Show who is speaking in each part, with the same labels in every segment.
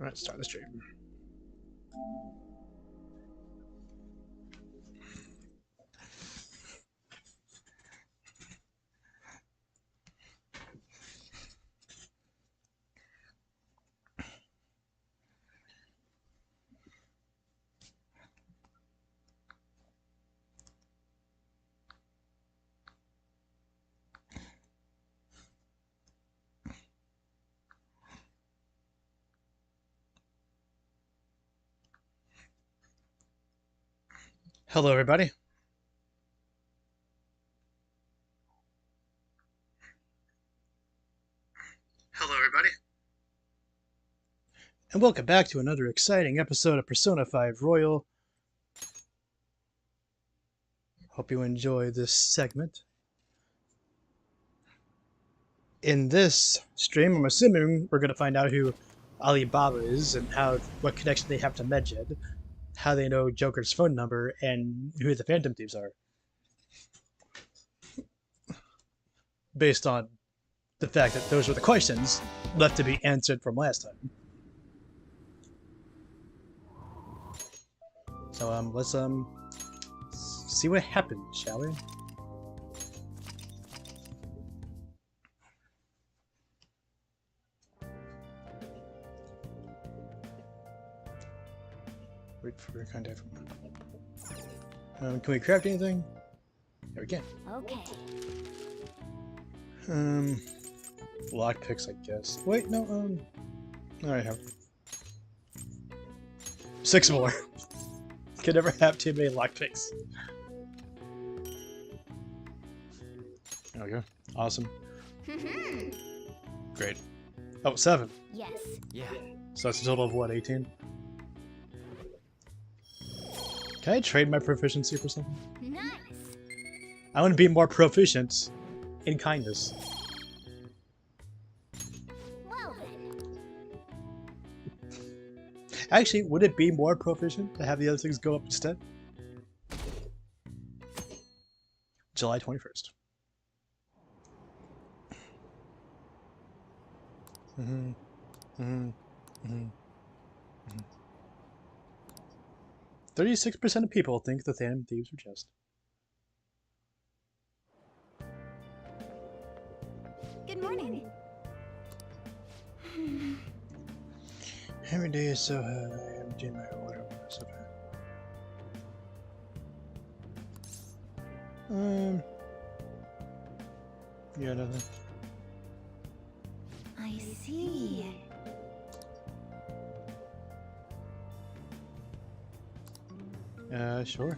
Speaker 1: Let's start the stream. Hello, everybody. Hello, everybody. And welcome back to another exciting episode of Persona 5 Royal. Hope you enjoy this segment. In this stream, I'm assuming we're going to find out who Alibaba is and what connection they have to Medjed, how they know Joker's phone number, and who the Phantom Thieves are. Based on the fact that those were the questions left to be answered from last time. So let's see what happens, shall we? Wait for a contact from. Can we craft anything? There we can.
Speaker 2: Okay.
Speaker 1: Lockpicks, I guess. Wait, no. I already have 6 more. Could never have too many lockpicks. There we go. Awesome. Great. Oh, 7.
Speaker 2: Yes.
Speaker 3: Yeah.
Speaker 1: So that's a total of what, 18? Can I trade my proficiency for something?
Speaker 2: Nice.
Speaker 1: I want to be more proficient in kindness.
Speaker 2: Well then.
Speaker 1: Actually, would it be more proficient to have the other things go up instead? July 21st. 36% of people think the Phantom Thieves are just.
Speaker 2: Good morning.
Speaker 1: Every day is so hard. I am doing my order. So bad. Yeah, nothing.
Speaker 2: I see.
Speaker 1: Sure.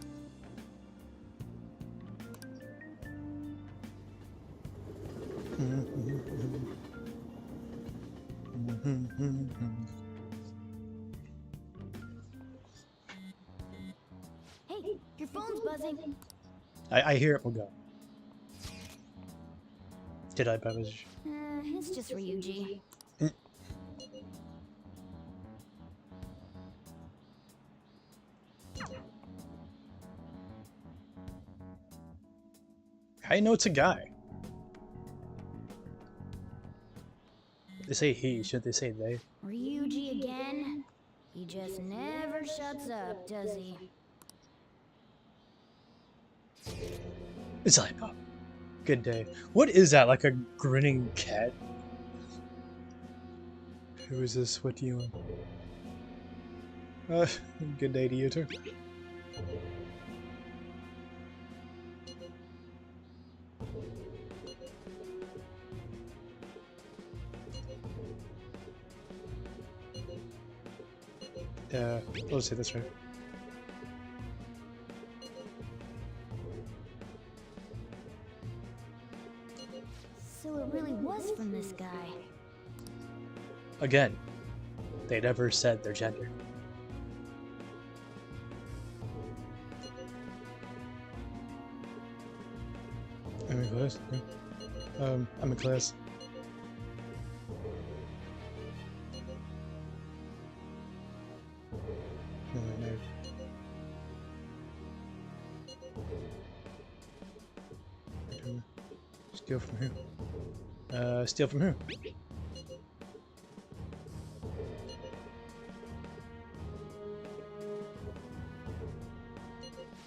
Speaker 2: Hey, your phone's buzzing.
Speaker 1: I hear it will go. Did I publish?
Speaker 2: It's just Ryuji.
Speaker 1: I know it's a guy. They say he, should they say they?
Speaker 2: Ryuji again? He just never shuts up, does he?
Speaker 1: It's like, oh, good day. What is that, like a grinning cat? Who is this? What do you want? Good day to you too. Let's see this right.
Speaker 2: So it really was from this guy.
Speaker 1: Again, they never said their gender. I'm in class. Yeah. I'm in class. No, no. Steal from who? Steal from who?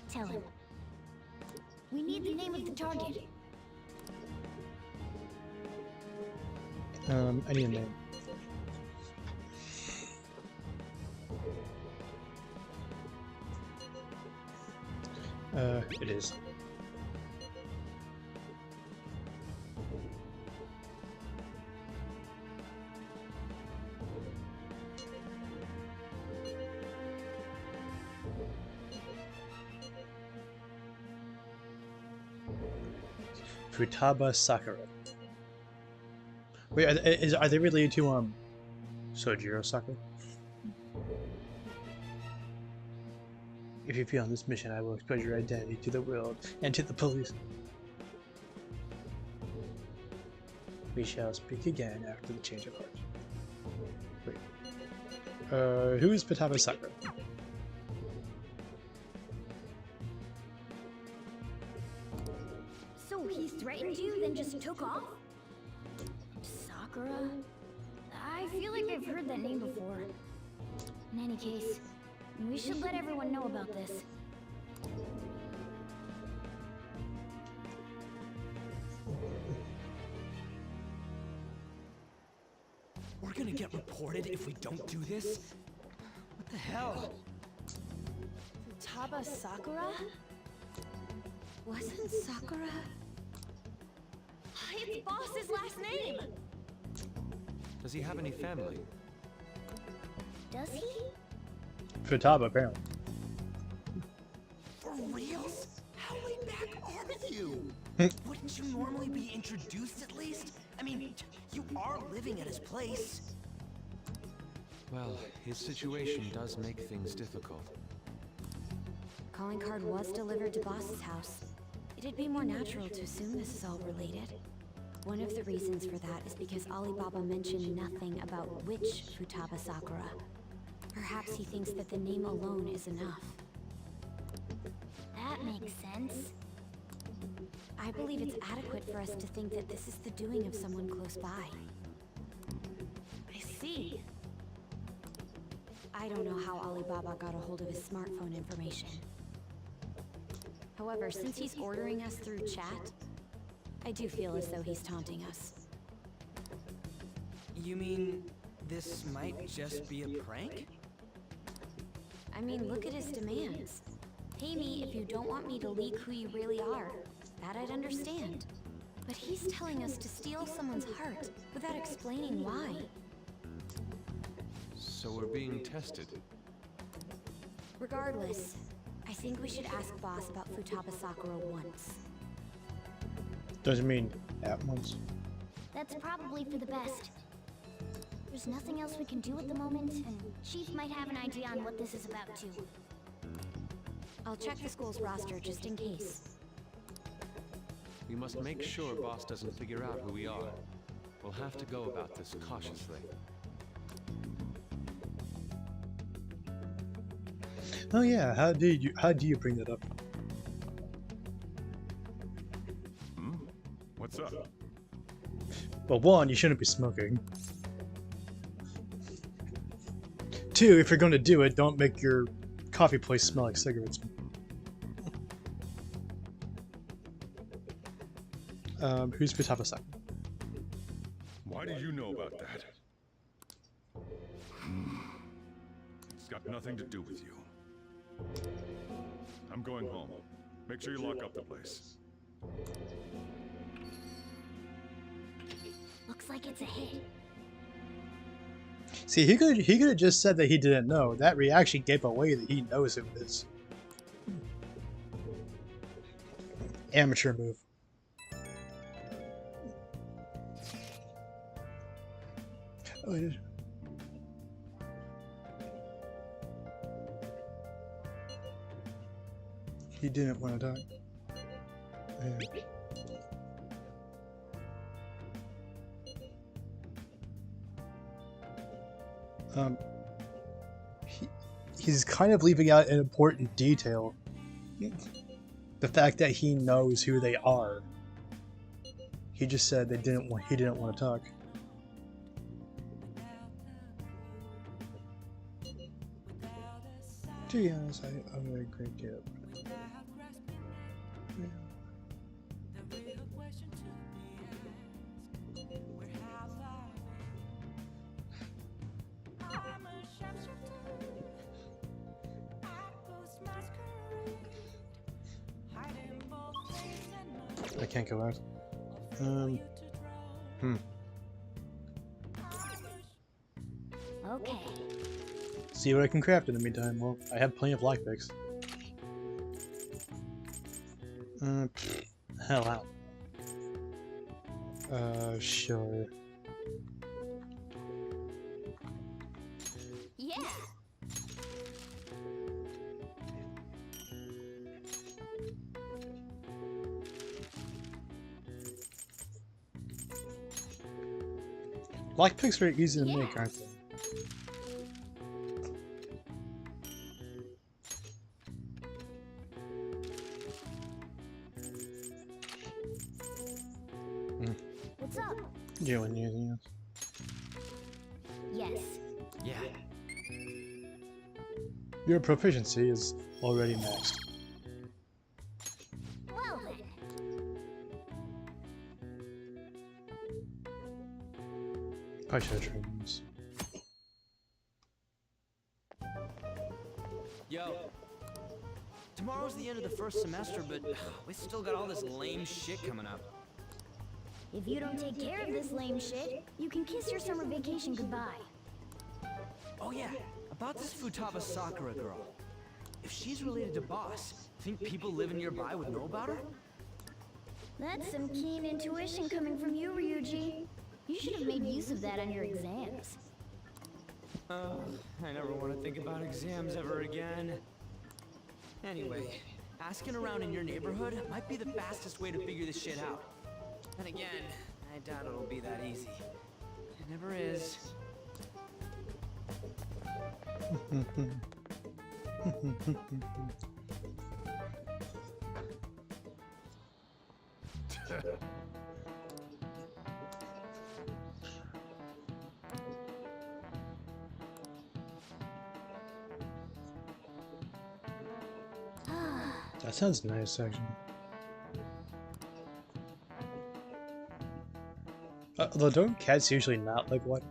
Speaker 2: Tell him. We need the name of the target.
Speaker 1: I need a name. It is. Futaba Sakura. Wait, are they related to Sojiro Sakura? If you fail on this mission, I will expose your identity to the world and to the police. We shall speak again after the change of heart. Wait. Who is Futaba Sakura?
Speaker 2: So he threatened you, then just took off? Sakura? I feel like I've heard that name before. In any case, we should let everyone know about this.
Speaker 3: We're gonna get reported if we don't do this? What the hell?
Speaker 2: Futaba Sakura? Wasn't Sakura? It's Boss's last name!
Speaker 4: Does he have any family?
Speaker 2: Does he?
Speaker 1: Futaba, apparently.
Speaker 3: For reals? How laid back are you? Wouldn't you normally be introduced at least? I mean, you are living at his place.
Speaker 4: Well, his situation does make things difficult.
Speaker 5: Calling card was delivered to Boss's house. It'd be more natural to assume this is all related. One of the reasons for that is because Alibaba mentioned nothing about which Futaba Sakura. Perhaps he thinks that the name alone is enough.
Speaker 2: That makes sense.
Speaker 5: I believe it's adequate for us to think that this is the doing of someone close by.
Speaker 2: I see.
Speaker 5: I don't know how Alibaba got a hold of his smartphone information. However, since he's ordering us through chat, I do feel as though he's taunting us.
Speaker 3: You mean this might just be a prank?
Speaker 5: I mean, look at his demands. Pay me if you don't want me to leak who you really are. That I'd understand. But he's telling us to steal someone's heart without explaining why.
Speaker 4: So we're being tested.
Speaker 5: Regardless, I think we should ask Boss about Futaba Sakura once.
Speaker 1: Doesn't mean at once.
Speaker 2: That's probably for the best. There's nothing else we can do at the moment, and Chief might have an idea on what this is about too.
Speaker 5: I'll check the school's roster just in case.
Speaker 4: We must make sure Boss doesn't figure out who we are. We'll have to go about this cautiously.
Speaker 1: Oh yeah, how do you bring that up?
Speaker 6: What's up?
Speaker 1: Well, one, you shouldn't be smoking. Two, if you're going to do it, don't make your coffee place smell like cigarettes. Who's Futaba Sakura?
Speaker 6: Why do you know about that? It's got nothing to do with you. I'm going home. Make sure you lock up the place.
Speaker 2: Looks like it's a hit.
Speaker 1: See, he could have just said that he didn't know. That reaction gave away that he knows who it is. Amateur move. Oh, it is. He didn't want to die. Yeah. He's kind of leaving out an important detail. The fact that he knows who they are. He just said he didn't want to talk. To be honest, I would agree to it. I can't go out.
Speaker 2: Okay.
Speaker 1: See what I can craft in the meantime. Well, I have plenty of lockpicks. Hell out. Sure.
Speaker 2: Yeah.
Speaker 1: Lockpicks are easy to make, aren't they?
Speaker 2: What's up?
Speaker 1: You and anything else?
Speaker 2: Yes.
Speaker 3: Yeah.
Speaker 1: Your proficiency is already maxed.
Speaker 2: Well then.
Speaker 1: I should have tried this.
Speaker 3: Yo. Tomorrow's the end of the first semester, but we still got all this lame shit coming up.
Speaker 2: If you don't take care of this lame shit, you can kiss your summer vacation goodbye.
Speaker 3: Oh yeah, about this Futaba Sakura girl. If she's related to Boss, think people living nearby would know about her?
Speaker 2: That's some keen intuition coming from you, Ryuji. You should have made use of that on your exams.
Speaker 3: I never want to think about exams ever again. Anyway, asking around in your neighborhood might be the fastest way to figure this shit out. And again, I doubt it'll be that easy. It never is.
Speaker 1: That sounds nice, actually. Although don't cats usually not like what?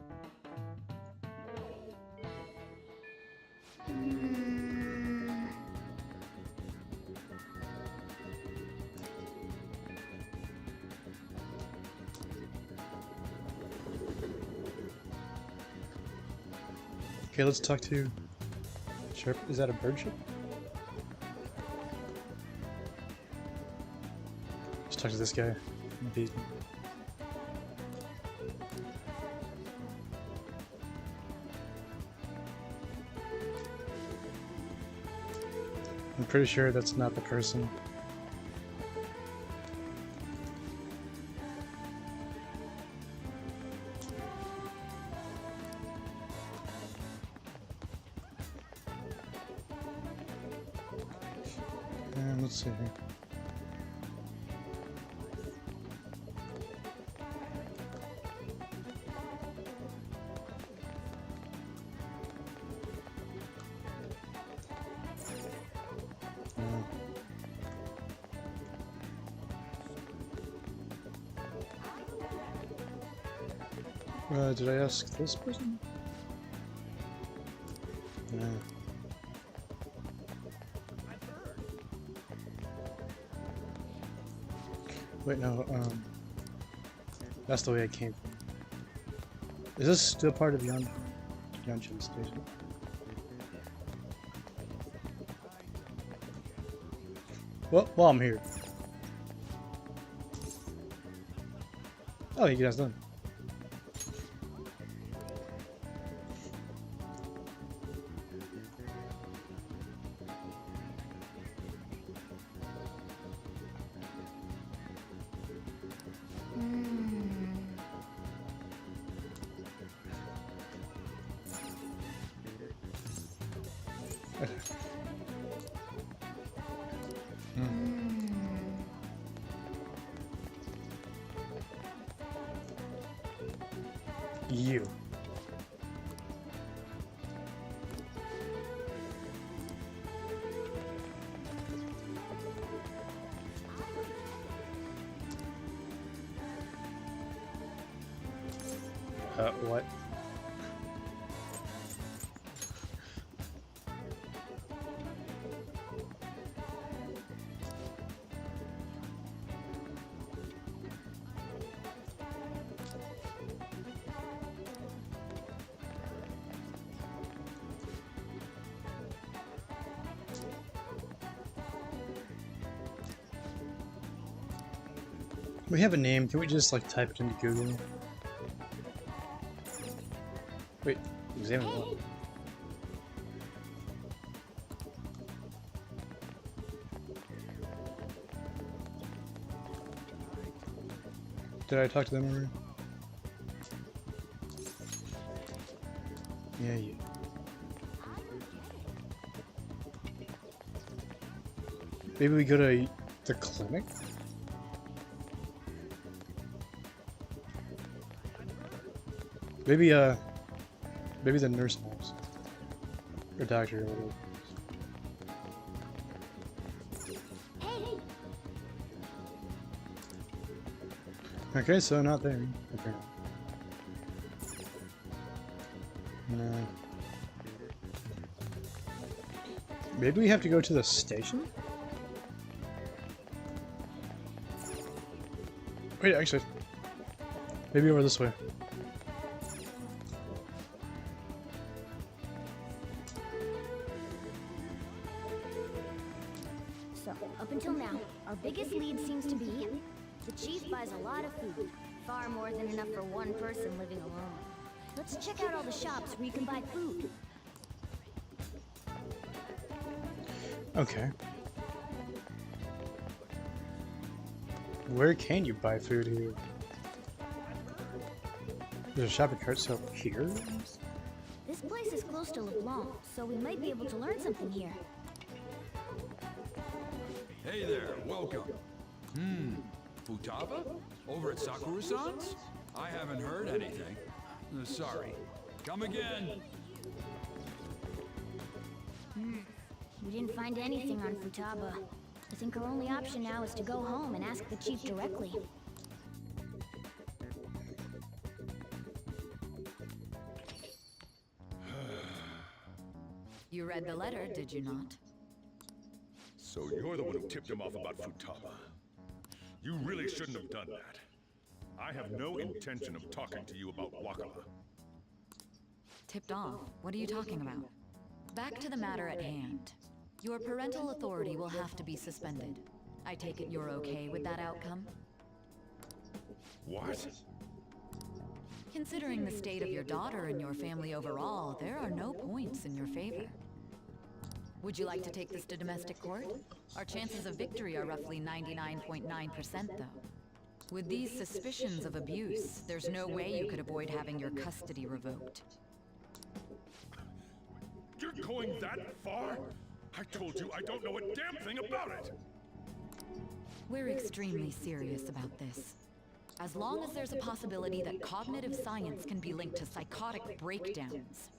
Speaker 1: Okay, let's talk to Chirp. Is that a bird ship? Let's talk to this guy. Maybe. I'm pretty sure that's not the person. And let's see here. Did I ask this person? Yeah. Wait, no, that's the way I came from. Is this still part of Yonshin Station? Well, while I'm here. Oh, you guys done. You. What? We have a name. Can we just like type it into Google? Wait, examine what? Did I talk to them already? Yeah, yeah. Maybe we go to the clinic? Maybe, maybe the nurse knows. Or doctor or whatever. Okay, so not there. Okay. No. Maybe we have to go to the station? Wait, actually. Maybe over this way.
Speaker 2: So, up until now, our biggest lead seems to be the chief buys a lot of food. Far more than enough for one person living alone. Let's check out all the shops where you can buy food.
Speaker 1: Okay. Where can you buy food here? There's a shopping cart, so here?
Speaker 2: This place is close to LeBlanc, so we might be able to learn something here.
Speaker 7: Hey there, welcome. Futaba? Over at Sakura-san's? I haven't heard anything. Sorry. Come again.
Speaker 2: We didn't find anything on Futaba. I think our only option now is to go home and ask the chief directly.
Speaker 5: You read the letter, did you not?
Speaker 6: So you're the one who tipped him off about Futaba. You really shouldn't have done that. I have no intention of talking to you about Wakala.
Speaker 5: Tipped off? What are you talking about? Back to the matter at hand. Your parental authority will have to be suspended. I take it you're okay with that outcome?
Speaker 6: What?
Speaker 5: Considering the state of your daughter and your family overall, there are no points in your favor. Would you like to take this to domestic court? Our chances of victory are roughly 99.9%, though. With these suspicions of abuse, there's no way you could avoid having your custody revoked.
Speaker 6: You're going that far? I told you I don't know a damn thing about it!
Speaker 5: We're extremely serious about this. As long as there's a possibility that cognitive science can be linked to psychotic breakdowns.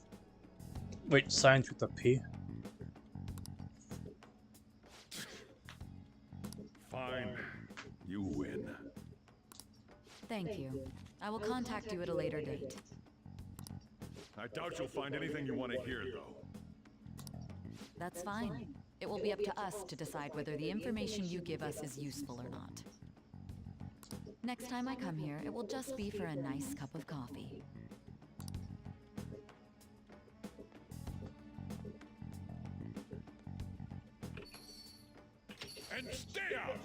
Speaker 1: Wait, science with a P?
Speaker 6: Fine. You win.
Speaker 5: Thank you. I will contact you at a later date.
Speaker 6: I doubt you'll find anything you want to hear, though.
Speaker 5: That's fine. It will be up to us to decide whether the information you give us is useful or not. Next time I come here, it will just be for a nice cup of coffee.
Speaker 6: And stay out!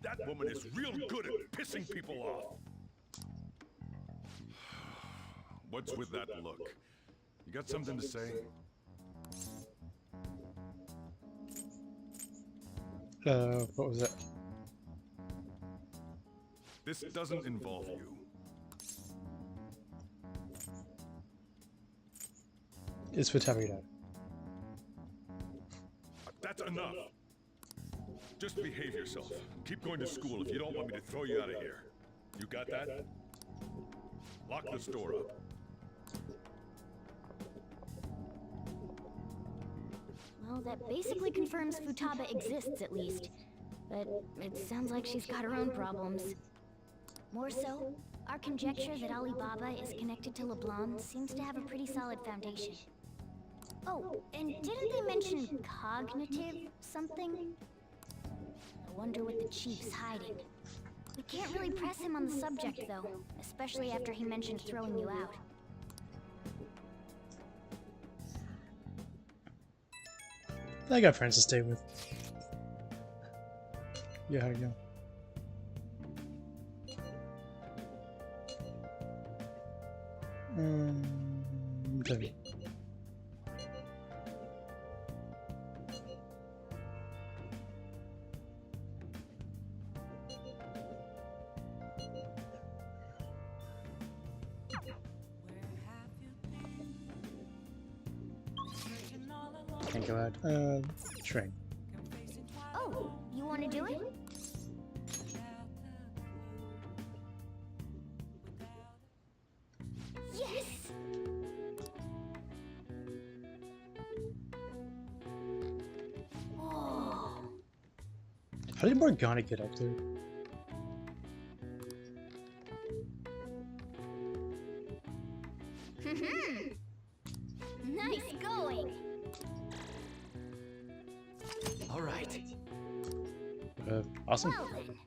Speaker 6: That woman is real good at pissing people off. What's with that look? You got something to say?
Speaker 1: What was that?
Speaker 6: This doesn't involve you.
Speaker 1: It's Futaba your dad.
Speaker 6: That's enough. Just behave yourself. Keep going to school if you don't want me to throw you out of here. You got that? Lock the store up.
Speaker 2: Well, that basically confirms Futaba exists, at least. But it sounds like she's got her own problems. More so, our conjecture that Alibaba is connected to LeBlanc seems to have a pretty solid foundation. Oh, and didn't they mention cognitive something? I wonder what the chief's hiding. We can't really press him on the subject, though, especially after he mentioned throwing you out.
Speaker 1: I got friends to stay with. Yeah, how you go? Okay. Can't go out. Train.
Speaker 2: Oh, you want to do it? Yes! Whoa.
Speaker 1: How did Morgana get up there?
Speaker 2: Nice going!
Speaker 3: All right.
Speaker 1: Awesome.
Speaker 2: Well then.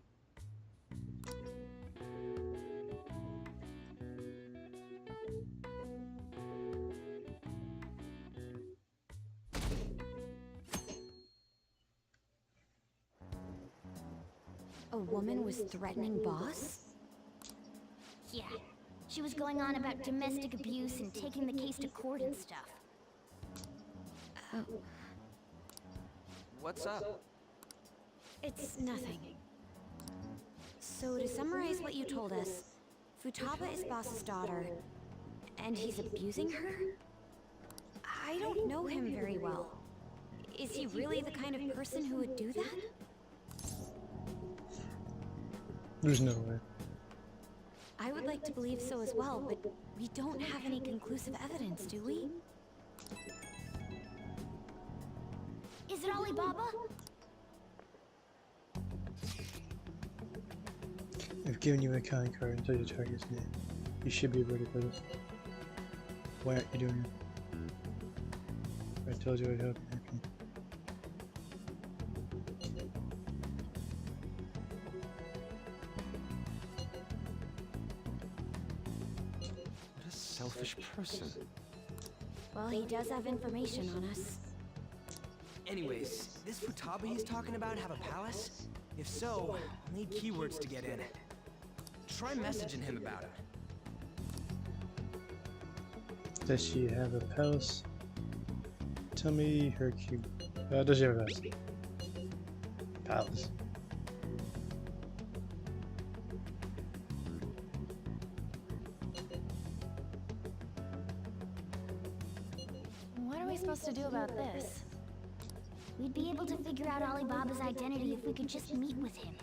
Speaker 5: A woman was threatening Boss?
Speaker 2: Yeah. She was going on about domestic abuse and taking the case to court and stuff.
Speaker 5: Oh,
Speaker 3: What's up?
Speaker 5: it's nothing. So to summarize what you told us, Futaba is Boss's daughter, and he's abusing her? I don't know him very well. Is he really the kind of person who would do that?
Speaker 1: There's no way.
Speaker 5: I would like to believe so as well, but we don't have any conclusive evidence, do we?
Speaker 2: Is it Alibaba?
Speaker 1: I've given you a calling card until your target's name. You should be able to play this. Why aren't you doing it? I told you I'd help you.
Speaker 4: What a selfish person.
Speaker 5: Well, he does have information on us.
Speaker 3: Anyways, this Futaba he's talking about have a palace? If so, I'll need keywords to get in. Try messaging him about it.
Speaker 1: Does she have a palace? Tell me her cube. Does she have a palace? Palace.
Speaker 2: What are we supposed to do about this? We'd be able to figure out Alibaba's identity if we could just meet with him.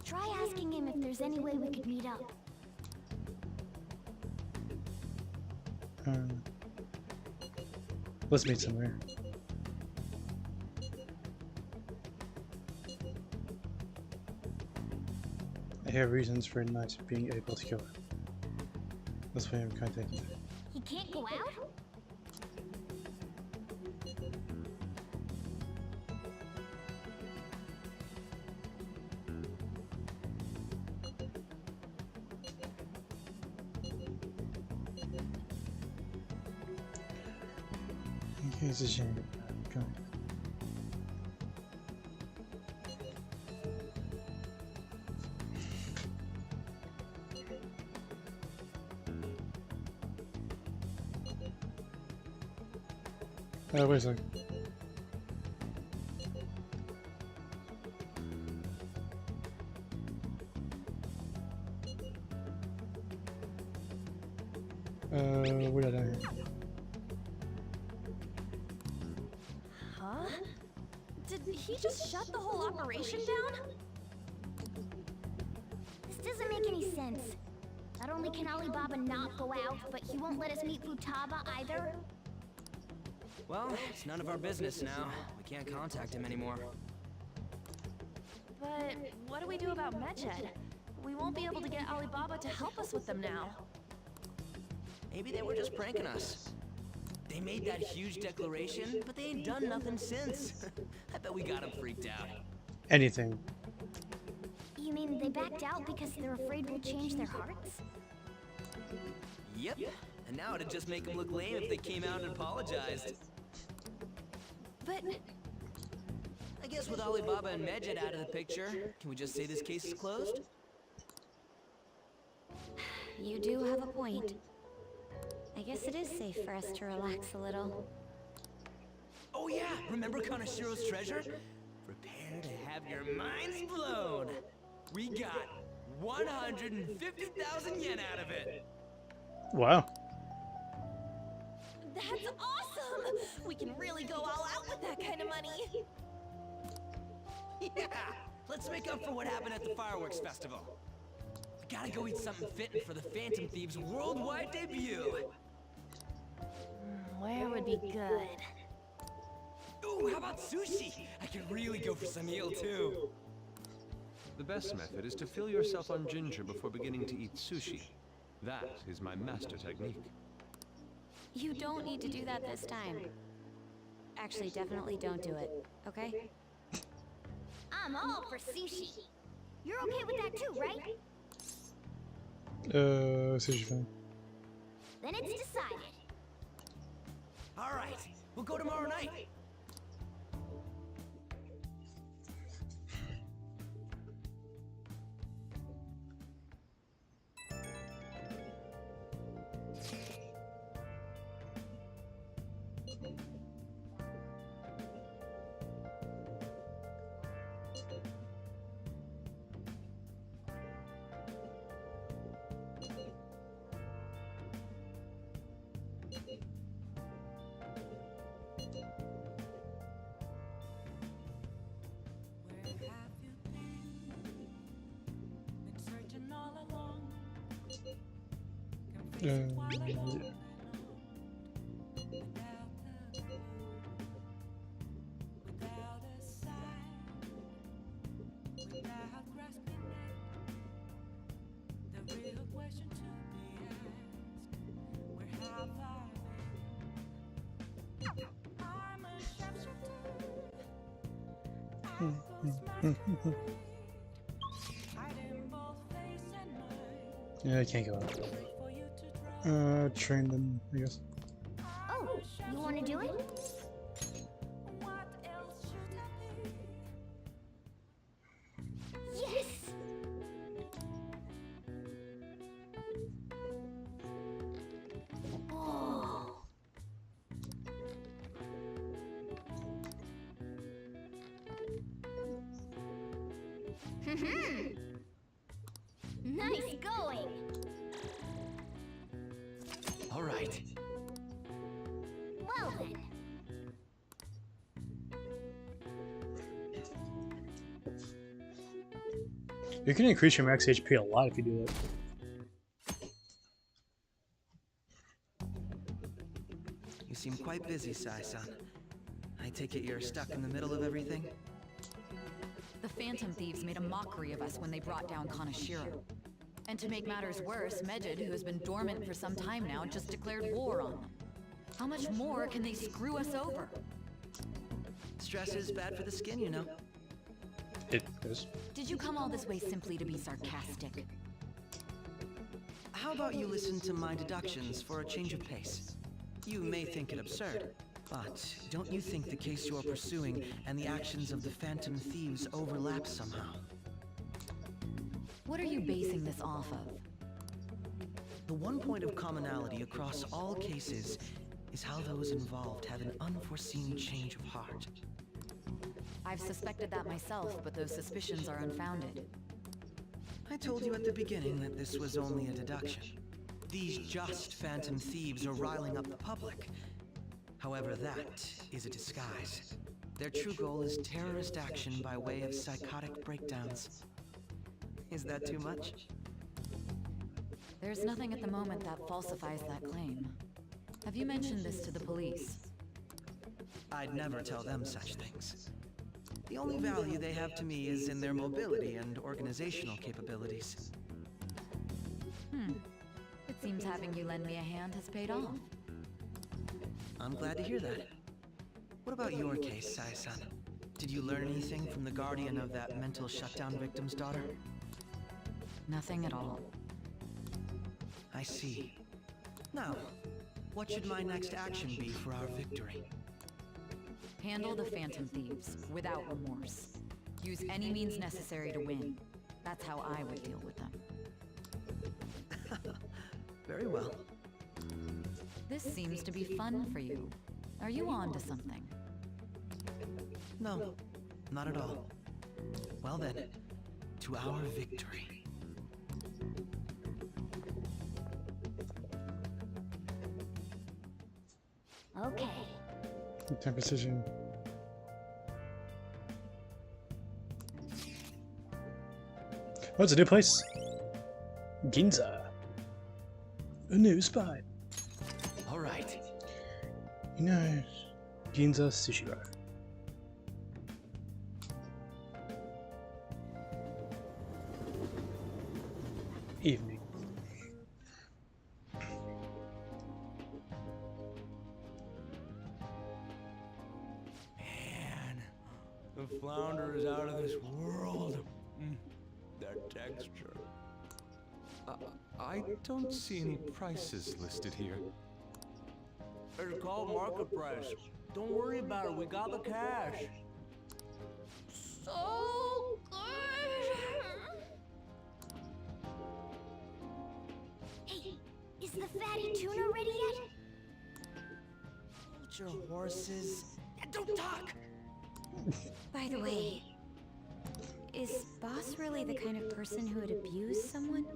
Speaker 2: Try asking him if there's any way we could meet up.
Speaker 1: Let's meet somewhere. I have reasons for not being able to kill her. That's why I'm contacting her.
Speaker 2: He can't go out?
Speaker 1: Okay, it's a shame. Come on. Wait a second. What did I hear?
Speaker 2: Huh? Did he just shut the whole operation down? This doesn't make any sense. Not only can Alibaba not go out, but he won't let us meet Futaba either.
Speaker 3: Well, it's none of our business now. We can't contact him anymore.
Speaker 8: But what do we do about Medjed? We won't be able to get Alibaba to help us with them now.
Speaker 3: Maybe they were just pranking us. They made that huge declaration, but they ain't done nothing since. I bet we got them freaked out.
Speaker 1: Anything.
Speaker 2: You mean they backed out because they're afraid we'll change their hearts?
Speaker 3: Yep. And now it'd just make them look lame if they came out and apologized.
Speaker 8: But
Speaker 3: I guess with Alibaba and Medjed out of the picture, can we just say this case is closed?
Speaker 5: You do have a point. I guess it is safe for us to relax a little.
Speaker 3: Oh yeah, remember Kanashiro's treasure? Prepare to have your minds blown. We got 150,000 yen out of it.
Speaker 1: Wow.
Speaker 8: That's awesome! We can really go all out with that kind of money.
Speaker 3: Yeah, let's make up for what happened at the fireworks festival. We gotta go eat something fitting for the Phantom Thieves' worldwide debut.
Speaker 2: Where would be good?
Speaker 3: Ooh, how about sushi? I could really go for some eel too.
Speaker 4: The best method is to fill yourself on ginger before beginning to eat sushi. That is my master technique.
Speaker 5: You don't need to do that this time. Actually, definitely don't do it, okay?
Speaker 2: I'm all for sushi. You're okay with that too, right?
Speaker 1: Sushi fan.
Speaker 2: Then it's decided.
Speaker 3: All right, we'll go tomorrow night.
Speaker 1: Yeah, I can't go out. Train them, I guess.
Speaker 2: Oh, you want to do it? Yes! Oh. Nice going!
Speaker 3: All right.
Speaker 2: Well then.
Speaker 1: You can increase your max HP a lot if you do that.
Speaker 3: You seem quite busy, Sai-san. I take it you're stuck in the middle of everything?
Speaker 9: The Phantom Thieves made a mockery of us when they brought down Kanashiro. And to make matters worse, Medjed, who has been dormant for some time now, just declared war on them. How much more can they screw us over?
Speaker 3: Stress is bad for the skin, you know.
Speaker 1: It is.
Speaker 9: Did you come all this way simply to be sarcastic?
Speaker 3: How about you listen to my deductions for a change of pace? You may think it absurd, but don't you think the case you're pursuing and the actions of the Phantom Thieves overlap somehow?
Speaker 9: What are you basing this off of?
Speaker 3: The one point of commonality across all cases is how those involved have an unforeseen change of heart.
Speaker 9: I've suspected that myself, but those suspicions are unfounded.
Speaker 3: I told you at the beginning that this was only a deduction. These just Phantom Thieves are riling up the public. However, that is a disguise. Their true goal is terrorist action by way of psychotic breakdowns. Is that too much?
Speaker 9: There's nothing at the moment that falsifies that claim. Have you mentioned this to the police?
Speaker 3: I'd never tell them such things. The only value they have to me is in their mobility and organizational capabilities.
Speaker 9: It seems having you lend me a hand has paid off.
Speaker 3: I'm glad to hear that. What about your case, Sai-san? Did you learn anything from the guardian of that mental shutdown victim's daughter?
Speaker 9: Nothing at all.
Speaker 3: I see. Now, what should my next action be for our victory?
Speaker 9: Handle the Phantom Thieves, without remorse. Use any means necessary to win. That's how I would deal with them.
Speaker 3: Very well.
Speaker 9: This seems to be fun for you. Are you on to something?
Speaker 3: No, not at all. Well then, to our victory.
Speaker 2: Okay.
Speaker 1: Time precision. Oh, it's a new place. Ginza. A new spot.
Speaker 3: All right.
Speaker 1: Nice. Ginza Sushi Bar. Evening.
Speaker 3: Man, the flounder is out of this world. That texture.
Speaker 4: I don't see any prices listed here.
Speaker 3: It's called market price. Don't worry about it, we got the cash.
Speaker 2: So good. Hey, is the fatty tuna ready yet?
Speaker 3: Hold your horses and don't talk.
Speaker 5: By the way, is Boss really the kind of person who would abuse someone?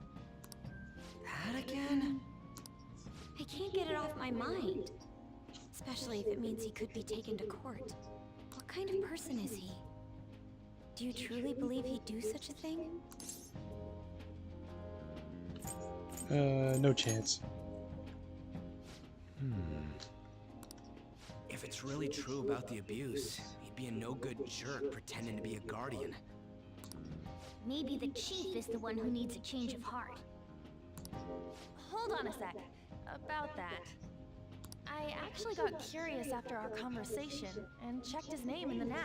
Speaker 3: That again?
Speaker 5: I can't get it off my mind. Especially if it means he could be taken to court. What kind of person is he? Do you truly believe he'd do such a thing?
Speaker 1: No chance.
Speaker 3: If it's really true about the abuse, he'd be a no-good jerk pretending to be a guardian.
Speaker 2: Maybe the chief is the one who needs a change of heart.
Speaker 8: Hold on a sec. About that. I actually got curious after our conversation and checked his name in the nav.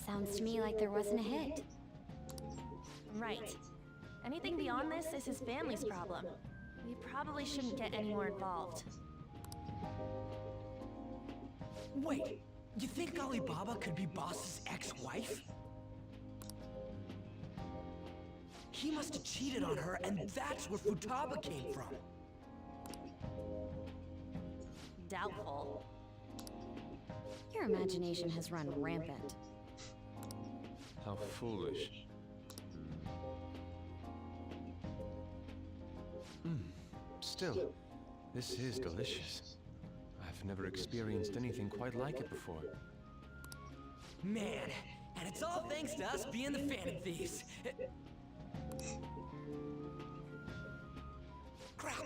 Speaker 5: Sounds to me like there wasn't a hit.
Speaker 8: Right. Anything beyond this is his family's problem. We probably shouldn't get any more involved.
Speaker 3: Wait, you think Alibaba could be Boss's ex-wife? He must have cheated on her, and that's where Futaba came from.
Speaker 8: Doubtful.
Speaker 5: Your imagination has run rampant.
Speaker 4: How foolish. Still, this is delicious. I've never experienced anything quite like it before.
Speaker 3: Man, and it's all thanks to us being the Phantom Thieves. Crap!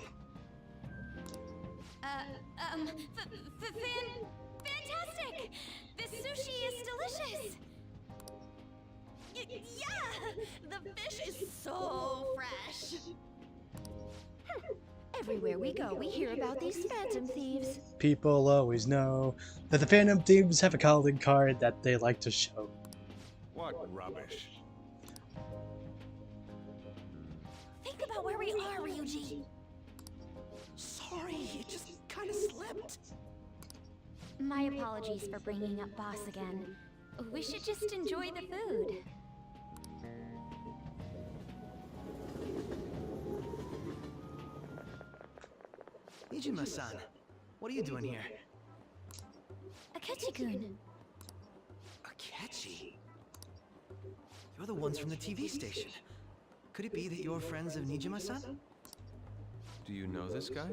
Speaker 2: Fantastic! This sushi is delicious!
Speaker 8: Yeah! The fish is so fresh!
Speaker 2: Everywhere we go, we hear about these phantom thieves.
Speaker 1: People always know that the Phantom Thieves have a calling card that they like to show.
Speaker 6: What rubbish.
Speaker 2: Think about where we are, Ryuji.
Speaker 3: Sorry, it just kind of slipped.
Speaker 2: My apologies for bringing up Boss again. We should just enjoy the food.
Speaker 3: Nijima-san, what are you doing here?
Speaker 2: Akechi-kun.
Speaker 3: Akechi? You're the ones from the TV station. Could it be that you're friends of Nijima-san?
Speaker 4: Do you know this guy?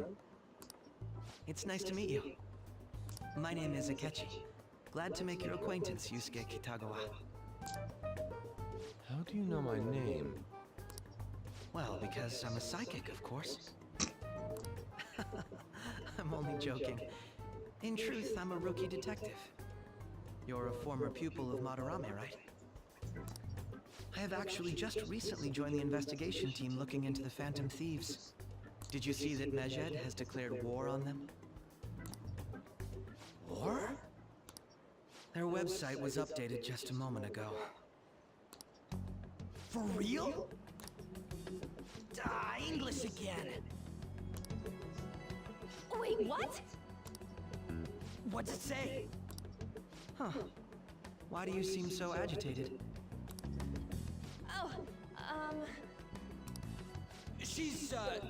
Speaker 3: It's nice to meet you. My name is Akechi. Glad to make your acquaintance, Yusuke Kitagawa.
Speaker 4: How do you know my name?
Speaker 3: Well, because I'm a psychic, of course. I'm only joking. In truth, I'm a rookie detective. You're a former pupil of Madarame, right? I have actually just recently joined the investigation team looking into the Phantom Thieves. Did you see that Medjed has declared war on them? War? Their website was updated just a moment ago. For real? English again!
Speaker 8: Wait, what?
Speaker 3: What's it say? Huh. Why do you seem so agitated?
Speaker 8: Oh,
Speaker 3: She's a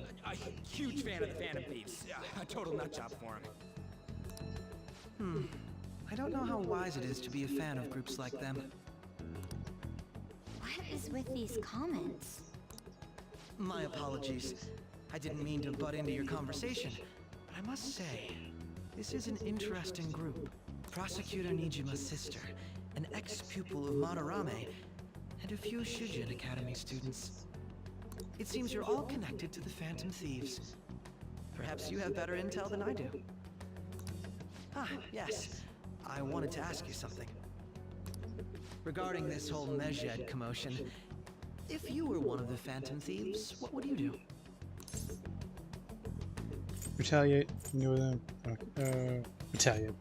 Speaker 3: huge fan of the Phantom Thieves. A total nutjob for him.
Speaker 10: I don't know how wise it is to be a fan of groups like them.
Speaker 5: What is with these comments?
Speaker 10: My apologies. I didn't mean to butt into your conversation, but I must say, this is an interesting group. Prosecutor Nijima's sister, an ex-pupil of Madarame, and a few Shujin Academy students. It seems you're all connected to the Phantom Thieves. Perhaps you have better intel than I do. Ah, yes. I wanted to ask you something. Regarding this whole Medjed commotion, if you were one of the Phantom Thieves, what would you do?
Speaker 1: Retaliate. You know them. Retaliate.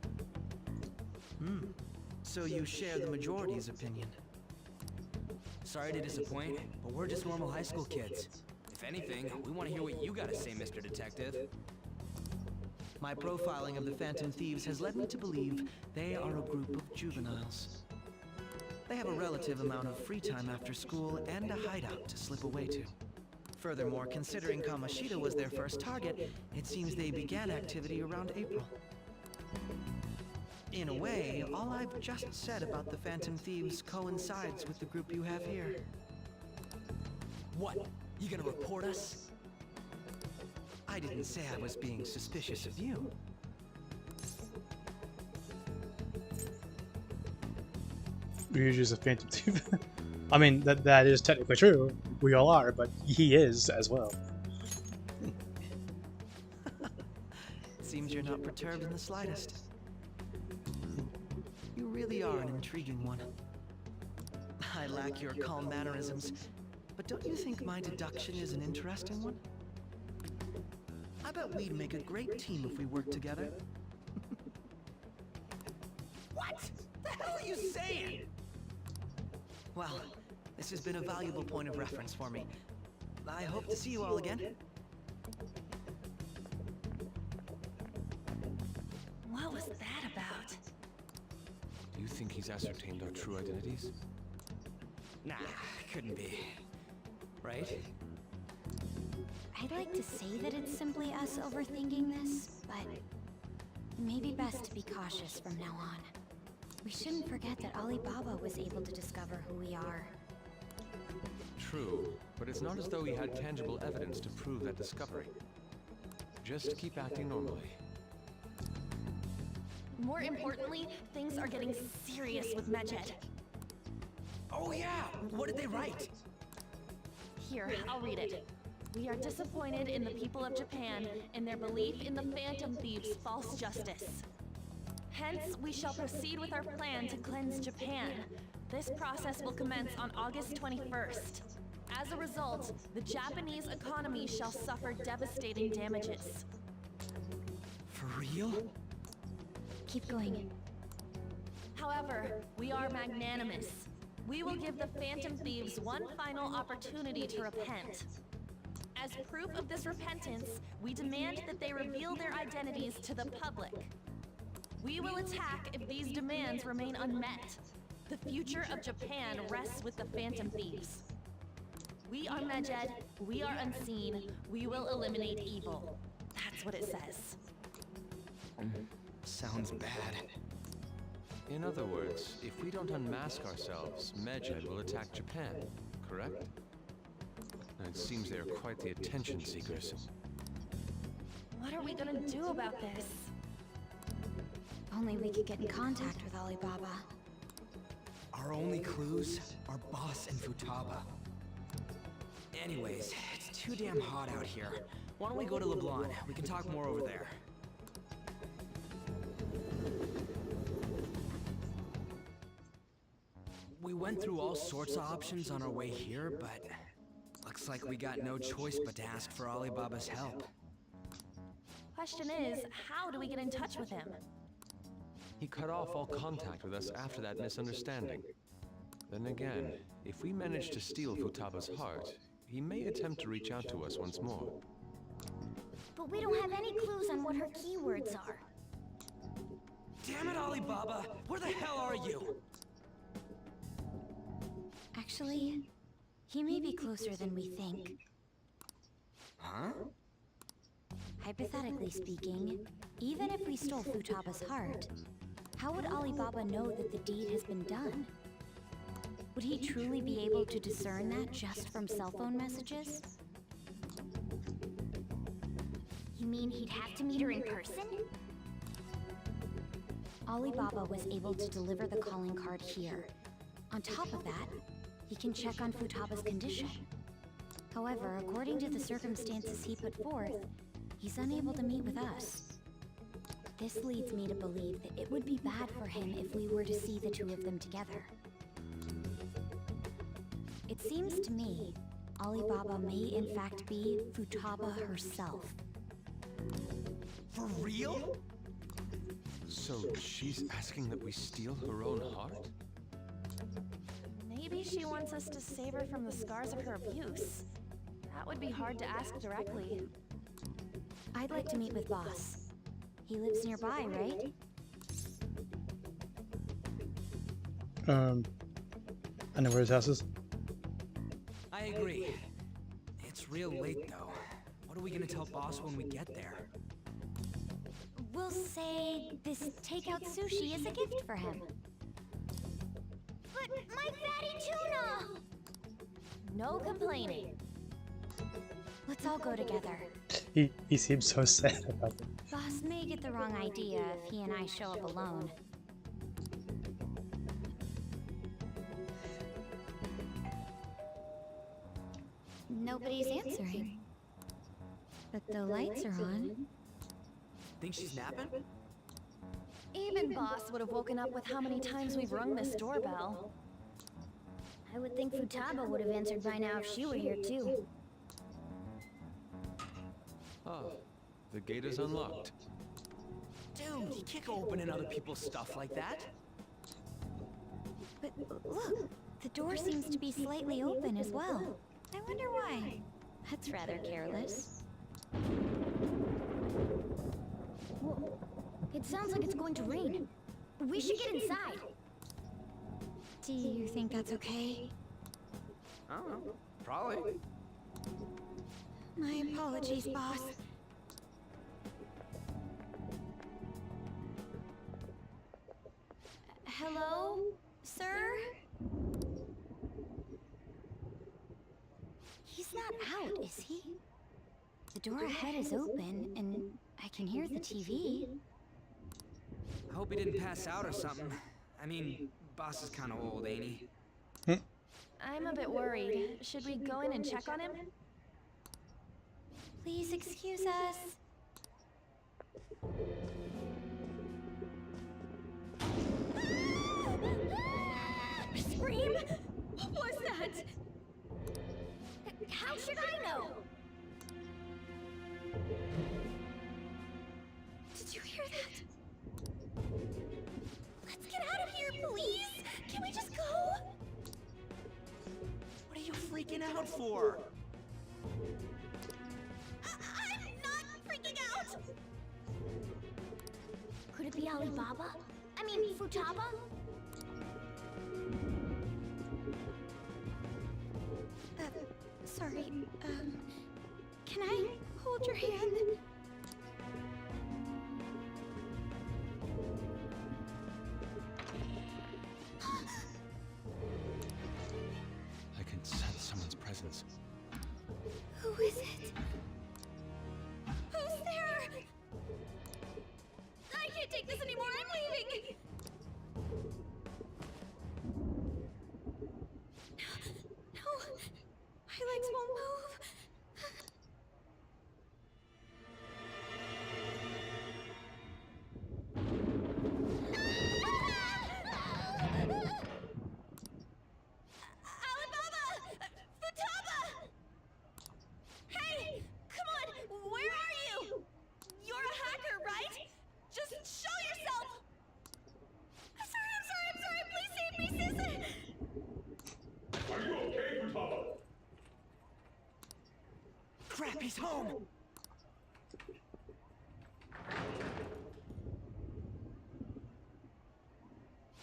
Speaker 10: So you share the majority's opinion.
Speaker 3: Sorry to disappoint, but we're just normal high school kids. If anything, we want to hear what you gotta say, Mr. Detective.
Speaker 10: My profiling of the Phantom Thieves has led me to believe they are a group of juveniles. They have a relative amount of free time after school and a hideout to slip away to. Furthermore, considering Kamoshida was their first target, it seems they began activity around April. In a way, all I've just said about the Phantom Thieves coincides with the group you have here.
Speaker 3: What? You gonna report us?
Speaker 10: I didn't say I was being suspicious of you.
Speaker 1: Ryuji is a phantom thief. I mean, that is technically true. We all are, but he is as well.
Speaker 10: Seems you're not perturbed in the slightest. You really are an intriguing one. I lack your calm mannerisms, but don't you think my deduction is an interesting one? I bet we'd make a great team if we worked together.
Speaker 3: What? The hell are you saying?
Speaker 10: Well, this has been a valuable point of reference for me. I hope to see you all again.
Speaker 8: What was that about?
Speaker 4: Do you think he's ascertained our true identities?
Speaker 3: Nah, couldn't be. Right?
Speaker 5: I'd like to say that it's simply us overthinking this, but it may be best to be cautious from now on. We shouldn't forget that Alibaba was able to discover who we are.
Speaker 4: True, but it's not as though he had tangible evidence to prove that discovery. Just keep acting normally.
Speaker 8: More importantly, things are getting serious with Medjed.
Speaker 3: Oh yeah! What did they write?
Speaker 8: Here, I'll read it. We are disappointed in the people of Japan in their belief in the Phantom Thieves' false justice. Hence, we shall proceed with our plan to cleanse Japan. This process will commence on August 21st. As a result, the Japanese economy shall suffer devastating damages.
Speaker 3: For real?
Speaker 5: Keep going.
Speaker 8: However, we are magnanimous. We will give the Phantom Thieves one final opportunity to repent. As proof of this repentance, we demand that they reveal their identities to the public. We will attack if these demands remain unmet. The future of Japan rests with the Phantom Thieves. We are Medjed, we are unseen, we will eliminate evil. That's what it says.
Speaker 3: Sounds bad.
Speaker 4: In other words, if we don't unmask ourselves, Medjed will attack Japan, correct? It seems they are quite the attention seekers.
Speaker 8: What are we gonna do about this?
Speaker 5: Only we could get in contact with Alibaba.
Speaker 3: Our only clues are Boss and Futaba. Anyways, it's too damn hot out here. Why don't we go to LeBlanc? We can talk more over there. We went through all sorts of options on our way here, but looks like we got no choice but to ask for Alibaba's help.
Speaker 8: Question is, how do we get in touch with him?
Speaker 4: He cut off all contact with us after that misunderstanding. Then again, if we manage to steal Futaba's heart, he may attempt to reach out to us once more.
Speaker 2: But we don't have any clues on what her keywords are.
Speaker 3: Damn it, Alibaba! Where the hell are you?
Speaker 5: Actually, he may be closer than we think.
Speaker 3: Huh?
Speaker 5: Hypothetically speaking, even if we stole Futaba's heart, how would Alibaba know that the deed has been done? Would he truly be able to discern that just from cell phone messages?
Speaker 2: You mean he'd have to meet her in person?
Speaker 5: Alibaba was able to deliver the calling card here. On top of that, he can check on Futaba's condition. However, according to the circumstances he put forth, he's unable to meet with us. This leads me to believe that it would be bad for him if we were to see the two of them together. It seems to me, Alibaba may in fact be Futaba herself.
Speaker 3: For real?
Speaker 4: So she's asking that we steal her own heart?
Speaker 8: Maybe she wants us to save her from the scars of her abuse. That would be hard to ask directly.
Speaker 5: I'd like to meet with Boss. He lives nearby, right?
Speaker 1: I know where his house is.
Speaker 3: I agree. It's real late though. What are we gonna tell Boss when we get there?
Speaker 5: We'll say this takeout sushi is a gift for him.
Speaker 2: But my fatty tuna!
Speaker 8: No complaining.
Speaker 5: Let's all go together.
Speaker 1: He seems so sad about it.
Speaker 5: Boss may get the wrong idea if he and I show up alone. Nobody's answering. But the lights are on.
Speaker 3: Think she's napping?
Speaker 8: Even Boss would have woken up with how many times we've rung this doorbell.
Speaker 2: I would think Futaba would have answered by now if she were here too.
Speaker 4: Ah, the gate is unlocked.
Speaker 3: Dude, you can't go opening other people's stuff like that.
Speaker 5: But look, the door seems to be slightly open as well. I wonder why. That's rather careless.
Speaker 2: Whoa. It sounds like it's going to rain. We should get inside.
Speaker 5: Do you think that's okay?
Speaker 3: I don't know. Probably.
Speaker 5: My apologies, boss. Hello, sir? He's not out, is he? The door ahead is open, and I can hear the TV.
Speaker 3: I hope he didn't pass out or something. I mean, Boss is kind of old, ain't he?
Speaker 8: I'm a bit worried. Should we go in and check on him?
Speaker 5: Please excuse us.
Speaker 2: Scream? What was that? How should I know?
Speaker 5: Did you hear that?
Speaker 2: Let's get out of here, please! Can we just go?
Speaker 3: What are you freaking out for?
Speaker 2: I'm not freaking out! Could it be Alibaba? I mean, Futaba?
Speaker 5: Sorry, can I hold your hand?
Speaker 4: I can sense someone's presence.
Speaker 5: Who is it? Who's there?
Speaker 2: I can't take this anymore, I'm leaving!
Speaker 5: No, my legs won't move.
Speaker 2: Alibaba! Futaba! Hey! Come on! Where are you? You're a hacker, right? Just show yourself! I'm sorry! Please save me, sis!
Speaker 6: Are you okay, Futaba?
Speaker 3: Crap, he's home!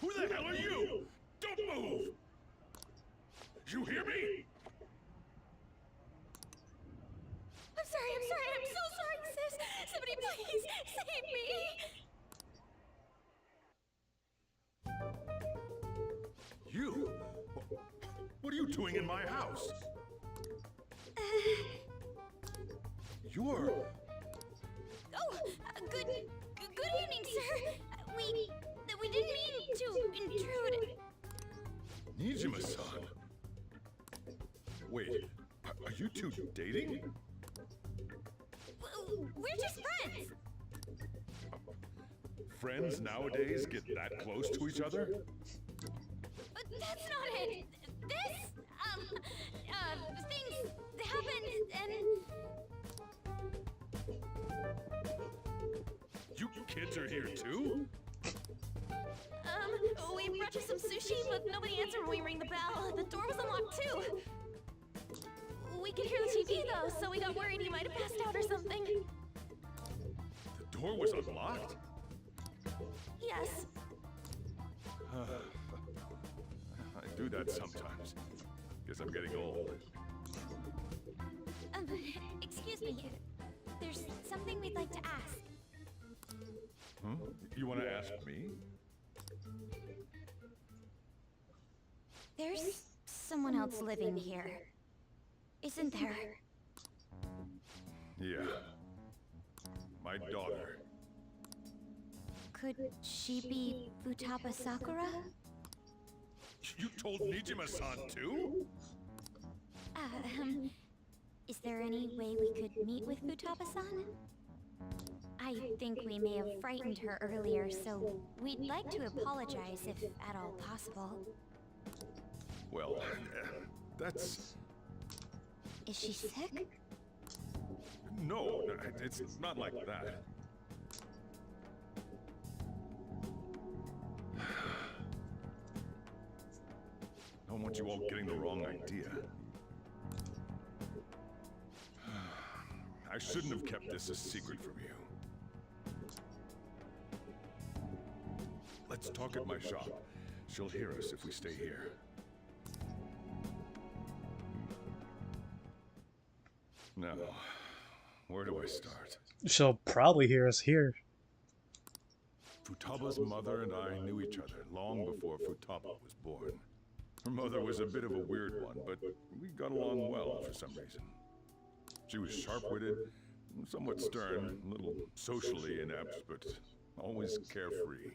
Speaker 6: Who the hell are you? Don't move! You hear me?
Speaker 2: I'm sorry!
Speaker 6: What are you doing in my house? You're...
Speaker 2: Oh, good evening, sir. We didn't mean to intrude.
Speaker 6: Nijima-san. Wait, are you two dating?
Speaker 2: We're just friends.
Speaker 6: Friends nowadays get that close to each other?
Speaker 2: But that's not it. This, things happened and...
Speaker 6: You kids are here too?
Speaker 8: We brought you some sushi, but nobody answered when we rang the bell. The door was unlocked too. We could hear the TV though, so we got worried you might have passed out or something.
Speaker 6: The door was unlocked?
Speaker 8: Yes.
Speaker 6: I do that sometimes. Guess I'm getting old.
Speaker 5: Excuse me. There's something we'd like to ask.
Speaker 6: Hmm? You want to ask me?
Speaker 5: There's someone else living here, isn't there?
Speaker 6: Yeah. My daughter.
Speaker 5: Could she be Futaba Sakura?
Speaker 6: You told Nijima-san too?
Speaker 5: Is there any way we could meet with Futaba-san? I think we may have frightened her earlier, so we'd like to apologize if at all possible.
Speaker 6: Well, that's...
Speaker 5: Is she sick?
Speaker 6: No, it's not like that. I don't want you all getting the wrong idea. I shouldn't have kept this a secret from you. Let's talk at my shop. She'll hear us if we stay here. Now, where do I start?
Speaker 1: She'll probably hear us here.
Speaker 6: Futaba's mother and I knew each other long before Futaba was born. Her mother was a bit of a weird one, but we got along well for some reason. She was sharp-witted, somewhat stern, a little socially inept, but always carefree.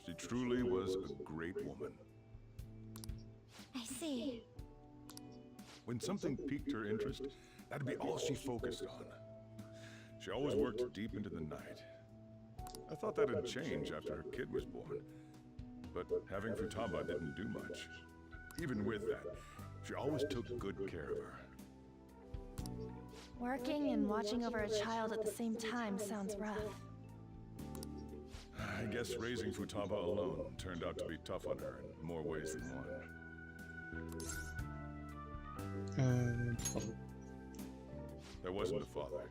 Speaker 6: She truly was a great woman.
Speaker 5: I see.
Speaker 6: When something piqued her interest, that'd be all she focused on. She always worked deep into the night. I thought that'd change after her kid was born, but having Futaba didn't do much. Even with that, she always took good care of her.
Speaker 8: Working and watching over a child at the same time sounds rough.
Speaker 6: I guess raising Futaba alone turned out to be tough on her in more ways than one. There wasn't a father.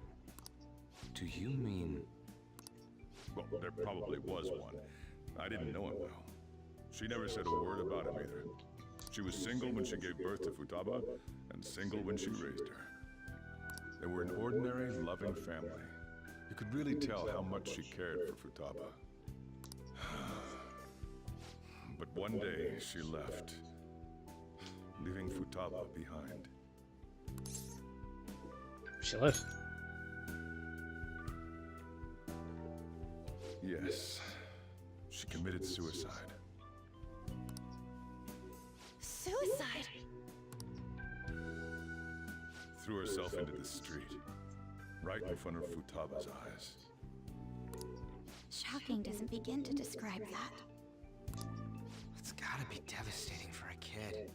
Speaker 4: Do you mean...
Speaker 6: Well, there probably was one. I didn't know him though. She never said a word about him either. She was single when she gave birth to Futaba, and single when she raised her. They were an ordinary, loving family. You could really tell how much she cared for Futaba. But one day, she left, leaving Futaba behind.
Speaker 1: She left.
Speaker 6: Yes, she committed suicide.
Speaker 8: Suicide?
Speaker 6: Threw herself into the street, right in front of Futaba's eyes.
Speaker 5: Shocking doesn't begin to describe that.
Speaker 10: It's gotta be devastating for a kid.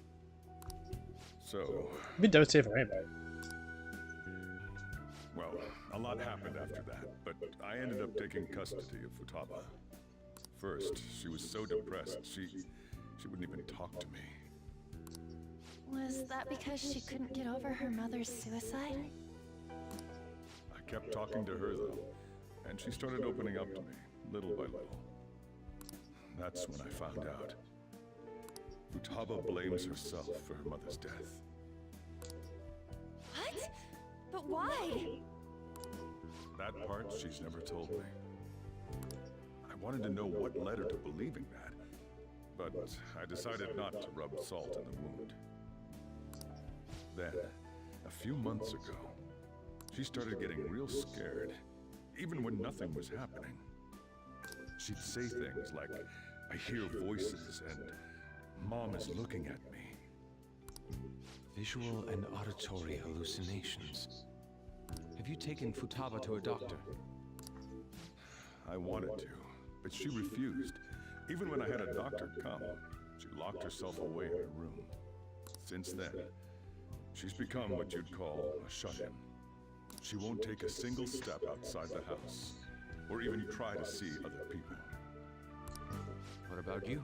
Speaker 6: So,
Speaker 1: It'd be devastating for anybody.
Speaker 6: well, a lot happened after that, but I ended up taking custody of Futaba. First, she was so depressed, she wouldn't even talk to me.
Speaker 8: Was that because she couldn't get over her mother's suicide?
Speaker 6: I kept talking to her though, and she started opening up to me, little by little. That's when I found out. Futaba blames herself for her mother's death.
Speaker 8: What? But why?
Speaker 6: That part she's never told me. I wanted to know what led her to believing that. but I decided not to rub salt in the wound. Then, a few months ago, she started getting real scared, even when nothing was happening. She'd say things like, "I hear voices," and "Mom is looking at me."
Speaker 4: Visual and auditory hallucinations. Have you taken Futaba to a doctor?
Speaker 6: I wanted to, but she refused. Even when I had a doctor come, she locked herself away in her room. Since then, she's become what you'd call a shut-in. She won't take a single step outside the house, or even try to see other people.
Speaker 4: What about you?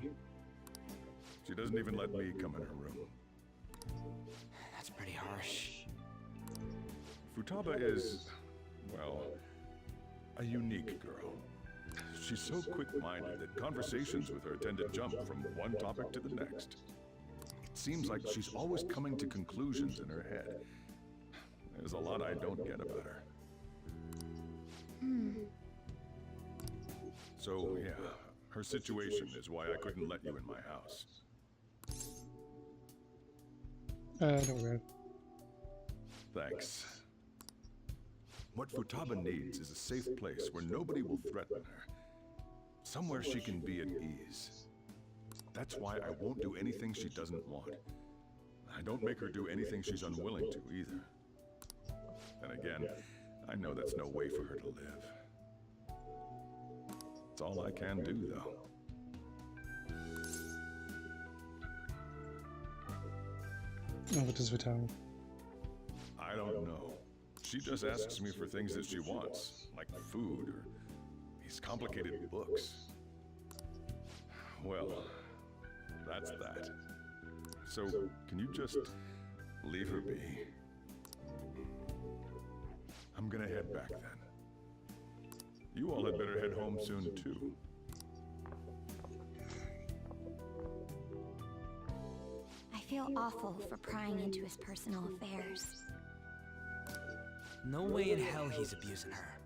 Speaker 6: She doesn't even let me come in her room.
Speaker 3: That's pretty harsh.
Speaker 6: Futaba is, well, a unique girl. She's so quick-minded that conversations with her tend to jump from one topic to the next. It seems like she's always coming to conclusions in her head. There's a lot I don't get about her. So, yeah, her situation is why I couldn't let you in my house.
Speaker 1: Don't worry.
Speaker 6: Thanks. What Futaba needs is a safe place where nobody will threaten her. Somewhere she can be at ease. That's why I won't do anything she doesn't want. I don't make her do anything she's unwilling to either. Then again, I know that's no way for her to live. It's all I can do, though.
Speaker 1: Oh, what does Vital?
Speaker 6: I don't know. She just asks me for things that she wants, like food or these complicated books. Well, that's that. So, can you just leave her be? I'm gonna head back then. You all had better head home soon, too.
Speaker 5: I feel awful for prying into his personal affairs.
Speaker 3: No way in hell he's abusing her.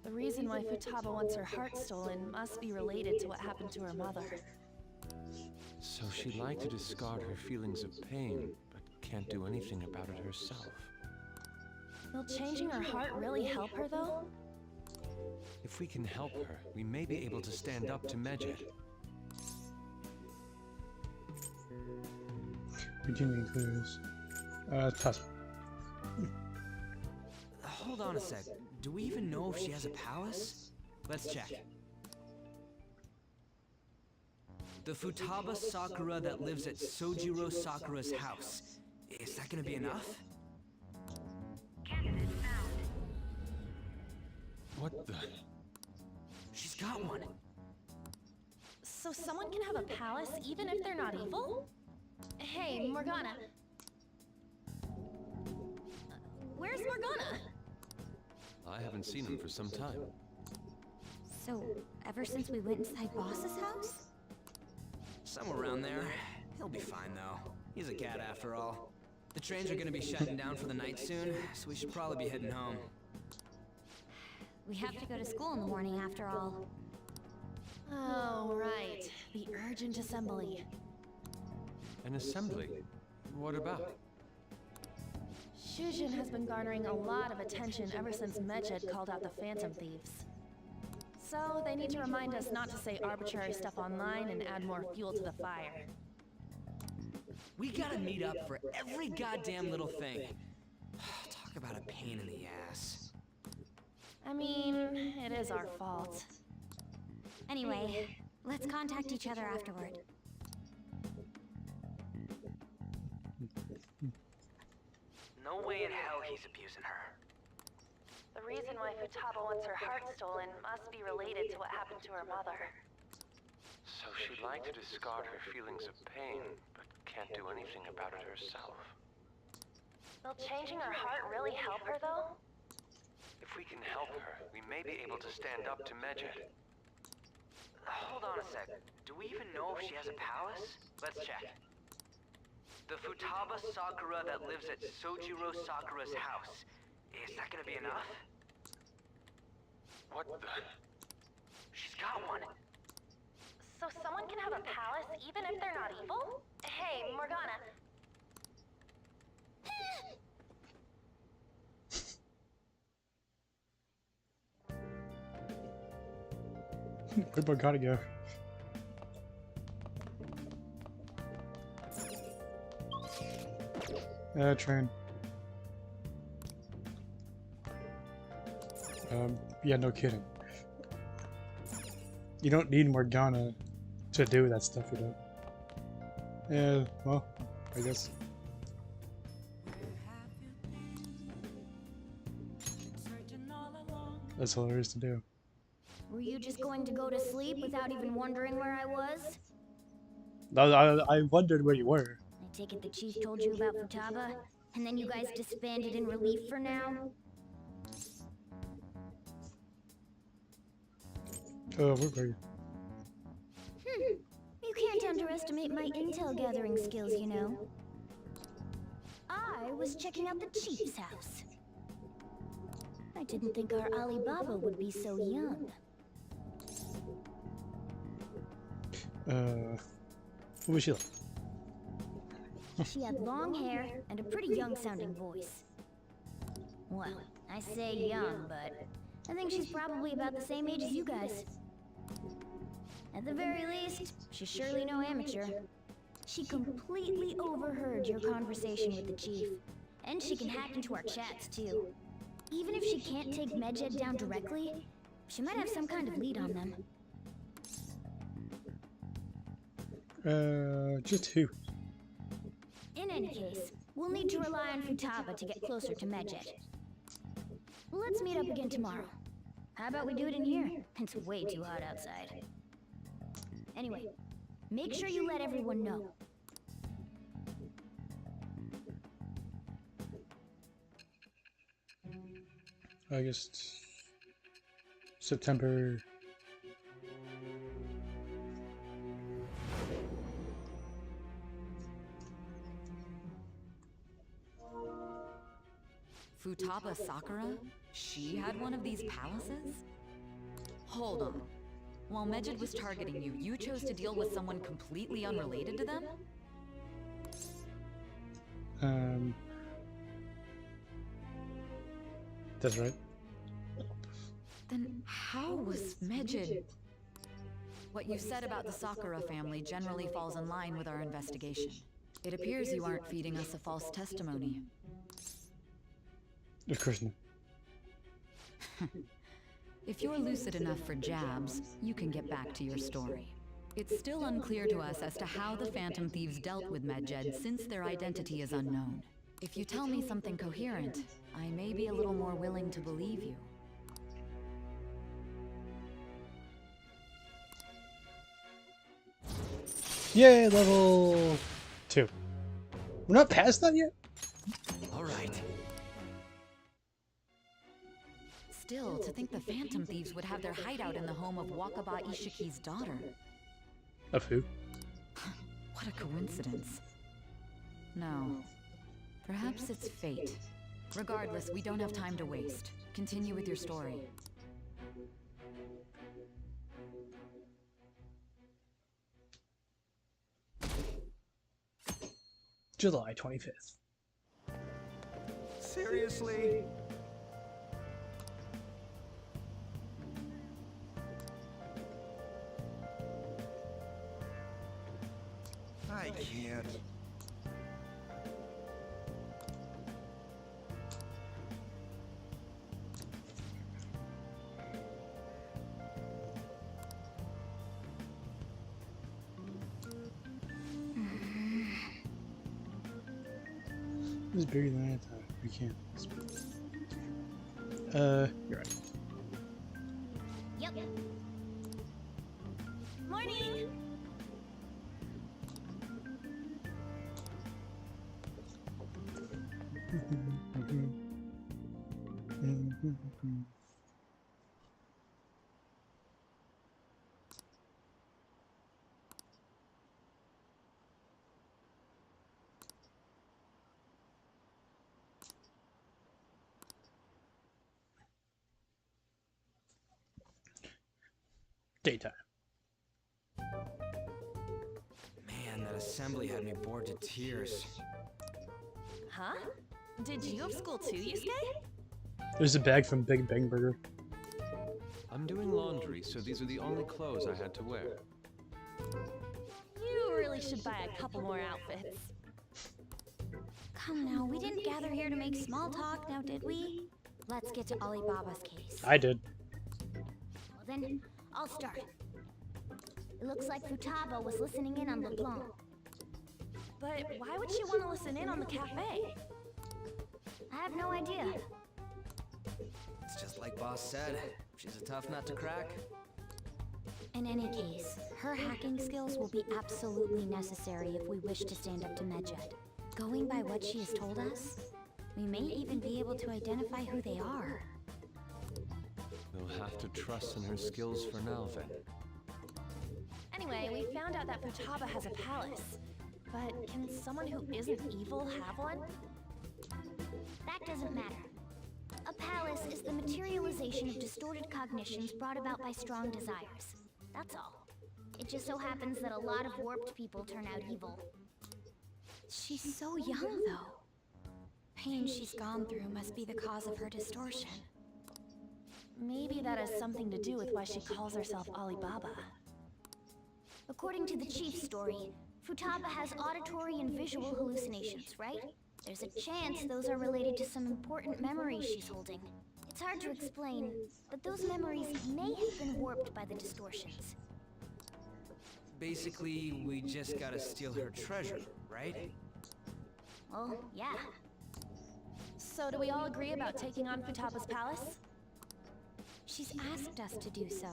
Speaker 8: The reason why Futaba wants her heart stolen must be related to what happened to her mother.
Speaker 4: So she'd like to discard her feelings of pain, but can't do anything about it herself.
Speaker 8: Will changing her heart really help her, though?
Speaker 4: If we can help her, we may be able to stand up to Medjed.
Speaker 1: Continuing clues. Possible.
Speaker 3: Hold on a sec. Do we even know if she has a palace? Let's check. The Futaba Sakura that lives at Sojiro Sakura's house. Is that gonna be enough?
Speaker 2: Candidate found.
Speaker 4: What the?
Speaker 3: She's got one.
Speaker 8: So someone can have a palace even if they're not evil? Hey, Morgana. Where's Morgana?
Speaker 4: I haven't seen him for some time.
Speaker 5: So, ever since we went inside Boss's house?
Speaker 3: Somewhere around there. He'll be fine, though. He's a cat after all. The trains are gonna be shutting down for the night soon, so we should probably be heading home.
Speaker 5: We have to go to school in the morning after all.
Speaker 8: Oh, right. The urgent assembly.
Speaker 4: An assembly? What about?
Speaker 8: Shujin has been garnering a lot of attention ever since Medjed called out the Phantom Thieves. So they need to remind us not to say arbitrary stuff online and add more fuel to the fire.
Speaker 3: We gotta meet up for every goddamn little thing. Talk about a pain in the ass.
Speaker 8: I mean, it is our fault.
Speaker 5: Anyway, let's contact each other afterward.
Speaker 3: No way in hell he's abusing her.
Speaker 8: The reason why Futaba wants her heart stolen must be related to what happened to her mother.
Speaker 4: So she'd like to discard her feelings of pain, but can't do anything about it herself.
Speaker 8: Will changing her heart really help her, though?
Speaker 4: If we can help her, we may be able to stand up to Medjed.
Speaker 3: Hold on a sec. Do we even know if she has a palace? Let's check. The Futaba Sakura that lives at Sojiro Sakura's house. Is that gonna be enough?
Speaker 4: What the?
Speaker 3: She's got one.
Speaker 8: So someone can have a palace even if they're not evil? Hey, Morgana.
Speaker 1: Where'd Morgana go? Train. Yeah, no kidding. You don't need Morgana to do that stuff, you don't. Yeah, well, I guess. That's all there is to do.
Speaker 2: Were you just going to go to sleep without even wondering where I was?
Speaker 1: I wondered where you were.
Speaker 2: I take it the chief told you about Futaba, and then you guys disbanded in relief for now?
Speaker 1: Oh, where were you?
Speaker 2: You can't underestimate my intel gathering skills, you know. I was checking out the chief's house. I didn't think our Alibaba would be so young.
Speaker 1: What was she like?
Speaker 2: She had long hair and a pretty young-sounding voice. Well, I say young, but I think she's probably about the same age as you guys. At the very least, she's surely no amateur. She completely overheard your conversation with the chief. And she can hack into our chats, too. Even if she can't take Medjed down directly, she might have some kind of lead on them.
Speaker 1: Just who?
Speaker 2: In any case, we'll need to rely on Futaba to get closer to Medjed. Let's meet up again tomorrow. How about we do it in here? It's way too hot outside. Anyway, make sure you let everyone know.
Speaker 1: August, September.
Speaker 9: Futaba Sakura? She had one of these palaces? Hold on. While Medjed was targeting you, you chose to deal with someone completely unrelated to them?
Speaker 1: That's right.
Speaker 9: Then how was Medjed? What you said about the Sakura family generally falls in line with our investigation. It appears you aren't feeding us a false testimony.
Speaker 1: Of course not.
Speaker 9: If you're lucid enough for jabs, you can get back to your story. It's still unclear to us as to how the Phantom Thieves dealt with Medjed since their identity is unknown. If you tell me something coherent, I may be a little more willing to believe you.
Speaker 1: Yay, level 2. We're not past that yet?
Speaker 3: All right.
Speaker 9: Still, to think the Phantom Thieves would have their hideout in the home of Wakaba Ishiki's daughter.
Speaker 1: Of who?
Speaker 9: What a coincidence. No. Perhaps it's fate. Regardless, we don't have time to waste. Continue with your story.
Speaker 1: July 25th.
Speaker 3: Seriously?
Speaker 6: I can't.
Speaker 1: It's bigger than I thought. We can't. You're right.
Speaker 2: Yep. Morning!
Speaker 1: Daytime.
Speaker 3: assembly had me bored to tears.
Speaker 8: Huh? Did you have school too, Yusuke?
Speaker 1: There's a bag from Big Bang Burger.
Speaker 4: I'm doing laundry, so these are the only clothes I had to wear.
Speaker 8: You really should buy a couple more outfits.
Speaker 5: Come now, we didn't gather here to make small talk, now did we? Let's get to Alibaba's case.
Speaker 1: I did.
Speaker 2: Well then, I'll start. It looks like Futaba was listening in on LeBlanc.
Speaker 8: But why would she want to listen in on the cafe?
Speaker 2: I have no idea.
Speaker 3: It's just like Boss said. She's a tough nut to crack.
Speaker 5: In any case, her hacking skills will be absolutely necessary if we wish to stand up to Medjed. Going by what she has told us, we may even be able to identify who they are.
Speaker 4: We'll have to trust in her skills for now, then.
Speaker 8: Anyway, we found out that Futaba has a palace. But can someone who isn't evil have one?
Speaker 2: That doesn't matter. A palace is the materialization of distorted cognitions brought about by strong desires. That's all. It just so happens that a lot of warped people turn out evil.
Speaker 5: She's so young, though. Pain she's gone through must be the cause of her distortion.
Speaker 8: Maybe that has something to do with why she calls herself Alibaba.
Speaker 2: According to the chief's story, Futaba has auditory and visual hallucinations, right? There's a chance those are related to some important memories she's holding. It's hard to explain, but those memories may have been warped by the distortions.
Speaker 3: Basically, we just gotta steal her treasure, right?
Speaker 2: Oh, yeah.
Speaker 8: So do we all agree about taking on Futaba's palace?
Speaker 5: She's asked us to do so.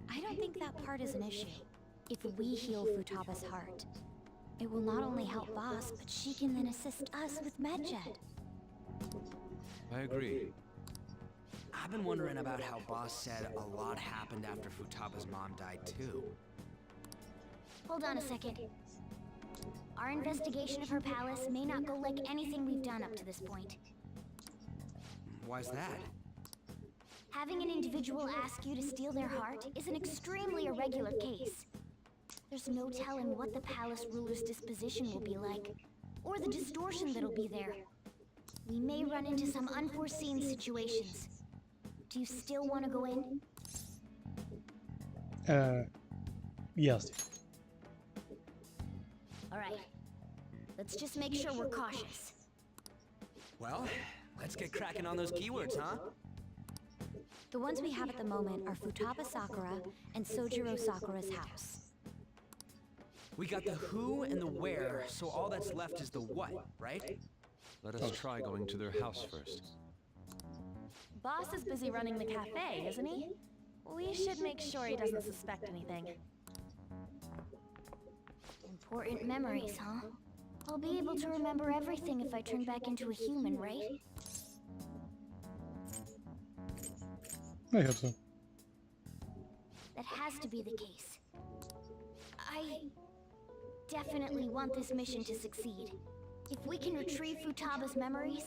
Speaker 5: I don't think that part is an issue. If we heal Futaba's heart, it will not only help Boss, but she can then assist us with Medjed.
Speaker 4: I agree.
Speaker 3: I've been wondering about how Boss said a lot happened after Futaba's mom died too.
Speaker 2: Hold on a second. Our investigation of her palace may not go like anything we've done up to this point.
Speaker 3: Why's that?
Speaker 2: Having an individual ask you to steal their heart is an extremely irregular case. There's no telling what the palace ruler's disposition will be like, or the distortion that'll be there. We may run into some unforeseen situations. Do you still want to go in?
Speaker 1: Yes.
Speaker 2: Alright. Let's just make sure we're cautious.
Speaker 3: Well, let's get cracking on those keywords, huh?
Speaker 5: The ones we have at the moment are Futaba Sakura and Sojiro Sakura's house.
Speaker 3: We got the who and the where, so all that's left is the what, right?
Speaker 4: Let us try going to their house first.
Speaker 8: Boss is busy running the cafe, isn't he? We should make sure he doesn't suspect anything.
Speaker 2: Important memories, huh? I'll be able to remember everything if I turn back into a human, right?
Speaker 1: I hope so.
Speaker 2: That has to be the case. I definitely want this mission to succeed. If we can retrieve Futaba's memories,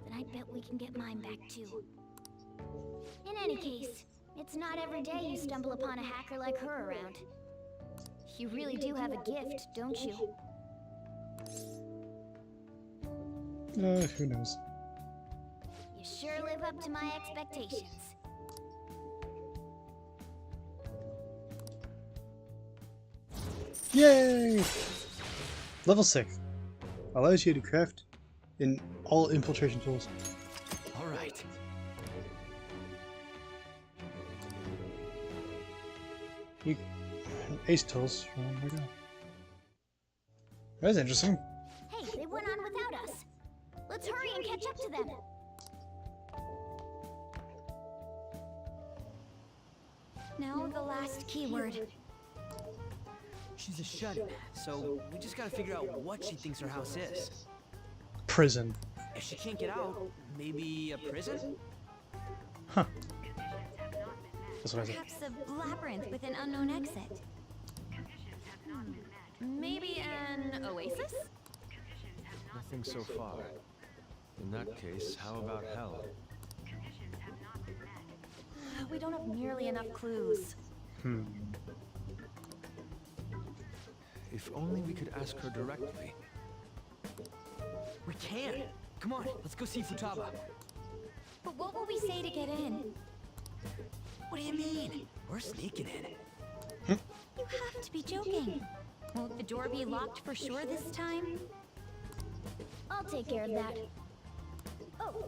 Speaker 2: then I bet we can get mine back too. In any case, it's not every day you stumble upon a hacker like her around. You really do have a gift, don't you?
Speaker 1: Who knows?
Speaker 2: You sure live up to my expectations.
Speaker 1: Yay! Level 6. Allows you to craft in all infiltration tools.
Speaker 3: All right.
Speaker 1: You ace tools. Oh my god. That's interesting.
Speaker 2: Hey, they went on without us. Let's hurry and catch up to them.
Speaker 5: Now the last keyword.
Speaker 3: She's a shut-in, so we just gotta figure out what she thinks her house is.
Speaker 1: Prison.
Speaker 3: If she can't get out, maybe a prison?
Speaker 1: Huh. That's what I said.
Speaker 5: Perhaps a labyrinth with an unknown exit.
Speaker 8: Maybe an oasis?
Speaker 4: Nothing so far. In that case, how about hell?
Speaker 8: We don't have nearly enough clues.
Speaker 4: If only we could ask her directly.
Speaker 3: We can! Come on, let's go see Futaba.
Speaker 5: But what will we say to get in?
Speaker 3: What do you mean? We're sneaking in.
Speaker 5: You have to be joking. Won't the door be locked for sure this time?
Speaker 2: I'll take care of that. Oh,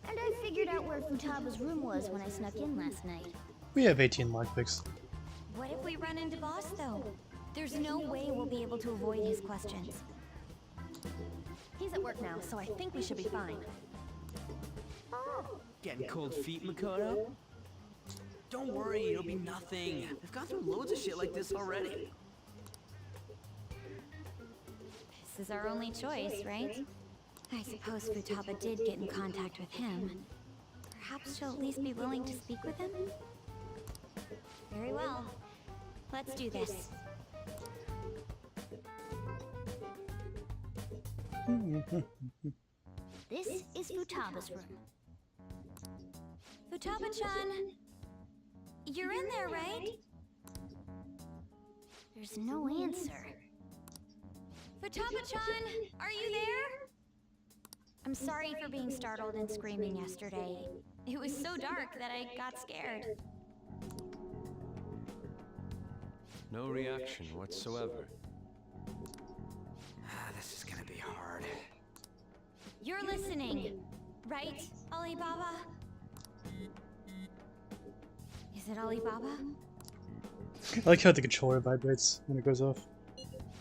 Speaker 2: and I figured out where Futaba's room was when I snuck in last night.
Speaker 1: We have 18 lockpicks.
Speaker 5: What if we run into Boss, though? There's no way we'll be able to avoid his questions.
Speaker 8: He's at work now, so I think we should be fine.
Speaker 3: Getting cold feet, Makoto? Don't worry, it'll be nothing. I've gone through loads of shit like this already.
Speaker 5: This is our only choice, right? I suppose Futaba did get in contact with him. Perhaps she'll at least be willing to speak with him? Very well. Let's do this.
Speaker 2: This is Futaba's room.
Speaker 5: Futaba-chan! You're in there, right?
Speaker 2: There's no answer.
Speaker 5: Futaba-chan! Are you there? I'm sorry for being startled and screaming yesterday. It was so dark that I got scared.
Speaker 4: No reaction whatsoever.
Speaker 3: This is gonna be hard.
Speaker 5: You're listening, right, Alibaba? Is it Alibaba?
Speaker 1: I like how the controller vibrates when it goes off.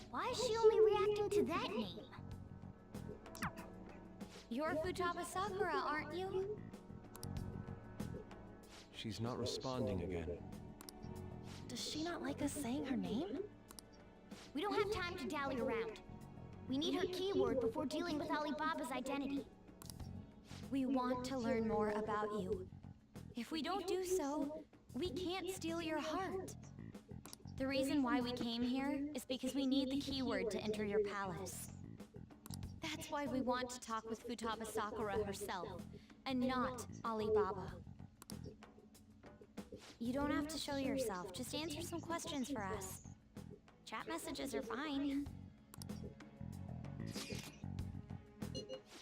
Speaker 2: Why is she only reacting to that name?
Speaker 5: You're Futaba Sakura, aren't you?
Speaker 4: She's not responding again.
Speaker 8: Does she not like us saying her name?
Speaker 2: We don't have time to dally around. We need her keyword before dealing with Alibaba's identity.
Speaker 5: We want to learn more about you. If we don't do so, we can't steal your heart. The reason why we came here is because we need the keyword to enter your palace. That's why we want to talk with Futaba Sakura herself, and not Alibaba. You don't have to show yourself, just answer some questions for us. Chat messages are fine.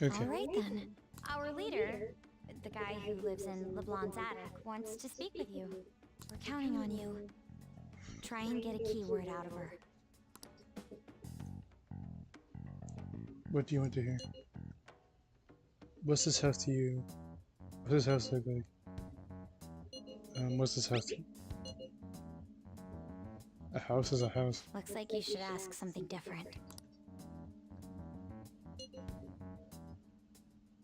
Speaker 1: Okay.
Speaker 5: Alright then. Our leader, the guy who lives in LeBlanc's attic, wants to speak with you. We're counting on you. Try and get a keyword out of her.
Speaker 1: What do you want to hear? What's this house to you? What's this house look like? What's this house to you? A house is a house.
Speaker 5: Looks like you should ask something different.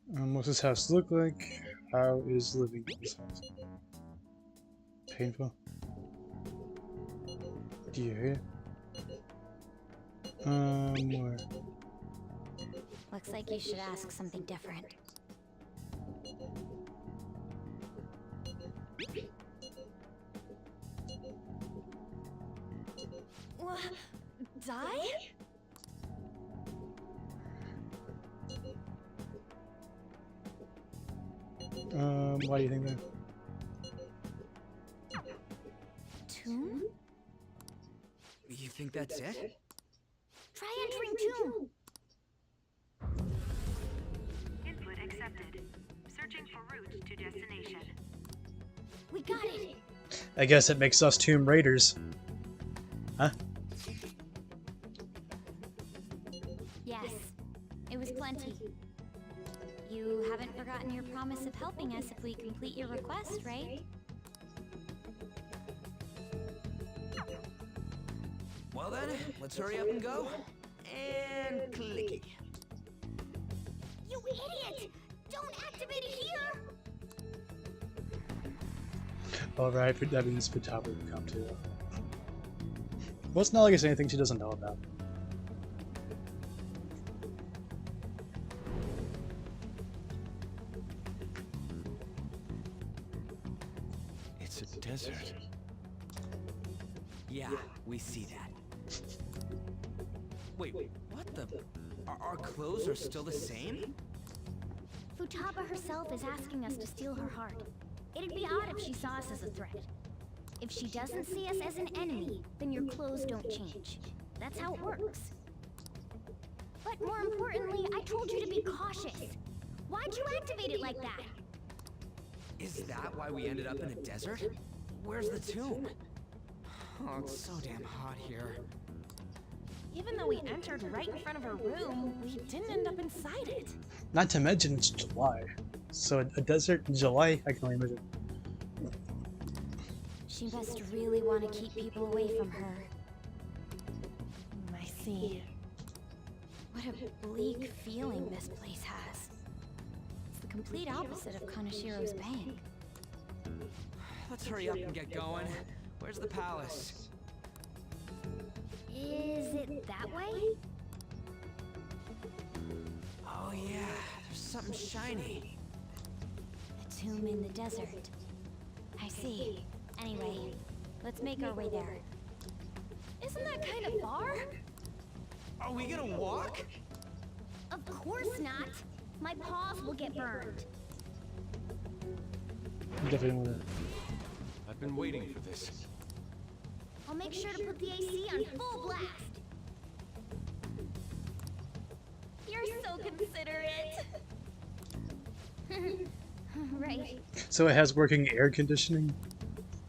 Speaker 1: What's this house look like? How is living in this house? Painful. Do you hate it? More.
Speaker 5: Looks like you should ask something different.
Speaker 8: Die?
Speaker 1: Why do you think that?
Speaker 8: Tomb?
Speaker 3: You think that's it?
Speaker 2: Try entering Tomb!
Speaker 11: Input accepted. Searching for route to destination.
Speaker 2: We got it!
Speaker 1: I guess it makes us Tomb Raiders. Huh?
Speaker 5: Yes, it was plenty. You haven't forgotten your promise of helping us if we complete your request, right?
Speaker 3: Well then, let's hurry up and go. And clicky.
Speaker 2: You idiot! Don't activate it here!
Speaker 1: Alright, that means Futaba will come too. Well, it's not like it's anything she doesn't know about.
Speaker 4: It's a desert.
Speaker 3: Yeah, we see that. Wait, what the? Our clothes are still the same?
Speaker 2: Futaba herself is asking us to steal her heart. It'd be odd if she saw us as a threat. If she doesn't see us as an enemy, then your clothes don't change. That's how it works. But more importantly, I told you to be cautious. Why'd you activate it like that?
Speaker 3: Is that why we ended up in a desert? Where's the tomb? Oh, it's so damn hot here.
Speaker 8: Even though we entered right in front of her room, we didn't end up inside it.
Speaker 1: Not to mention it's July. So a desert in July, I can only imagine.
Speaker 5: She must really want to keep people away from her.
Speaker 8: I see.
Speaker 5: What a bleak feeling this place has. It's the complete opposite of Kanashiro's bank.
Speaker 3: Let's hurry up and get going. Where's the palace?
Speaker 2: Is it that way?
Speaker 3: Oh yeah, there's something shiny.
Speaker 5: A tomb in the desert. I see. Anyway, let's make our way there.
Speaker 8: Isn't that kind of far?
Speaker 3: Are we gonna walk?
Speaker 2: Of course not. My paws will get burned.
Speaker 1: Definitely wanna...
Speaker 4: I've been waiting for this.
Speaker 2: I'll make sure to put the AC on full blast.
Speaker 8: You're so considerate.
Speaker 2: Right.
Speaker 1: So it has working air conditioning?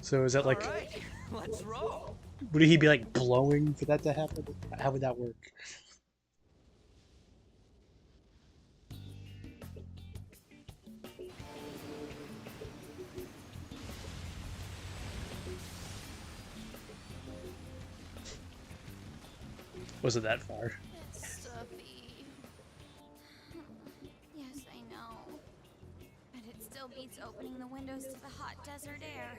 Speaker 1: So is that like...
Speaker 3: Alright, let's roll.
Speaker 1: Would he be like blowing for that to happen? How would that work? Was it that far?
Speaker 5: It's stuffy. Yes, I know. But it still beats opening the windows to the hot desert air.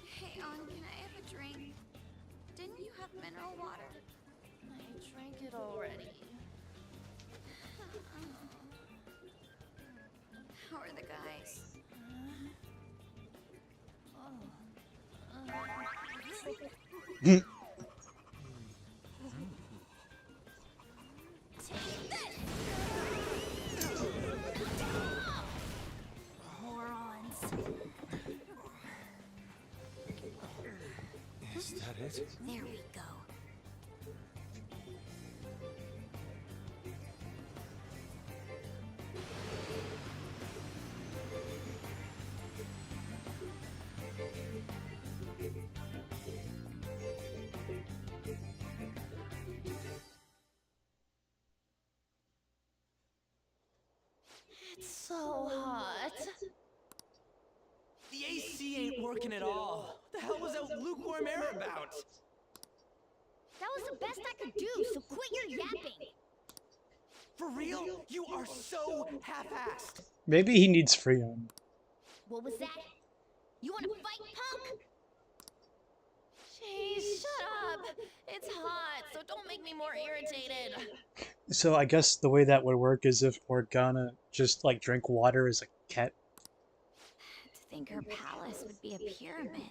Speaker 5: Hey, On, can I have a drink? Didn't you have mineral water?
Speaker 8: I drank it already.
Speaker 5: How are the guys?
Speaker 2: Morons.
Speaker 4: Is that it?
Speaker 5: There we go.
Speaker 8: It's so hot.
Speaker 3: The AC ain't working at all. What the hell was that lukewarm air about?
Speaker 2: That was the best I could do, so quit your yapping.
Speaker 3: For real? You are so half-assed.
Speaker 1: Maybe he needs Freon.
Speaker 2: What was that? You want to fight, punk?
Speaker 8: Jeez, shut up. It's hot, so don't make me more irritated.
Speaker 1: So I guess the way that would work is if Morgana just like drank water as a cat.
Speaker 5: To think her palace would be a pyramid.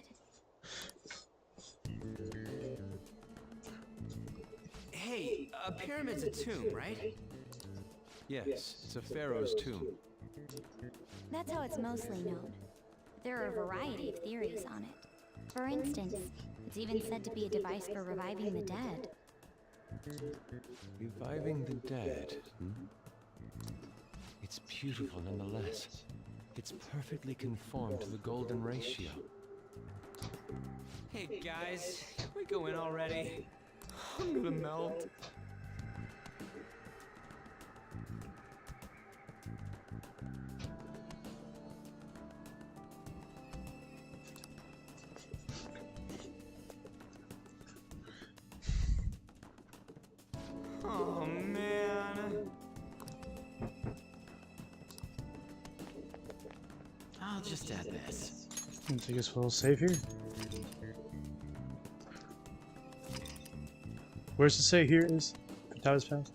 Speaker 3: Hey, a pyramid's a tomb, right?
Speaker 4: Yes, it's a pharaoh's tomb.
Speaker 5: That's how it's mostly known. There are a variety of theories on it. For instance, it's even said to be a device for reviving the dead.
Speaker 4: Reviving the dead, hmm? It's beautiful nonetheless. It's perfectly conformed to the golden ratio.
Speaker 3: Hey guys, can we go in already? I'm gonna melt. Oh man.
Speaker 10: I'll just add this.
Speaker 1: I guess we'll save here. Where's it say here is Futaba's Palace?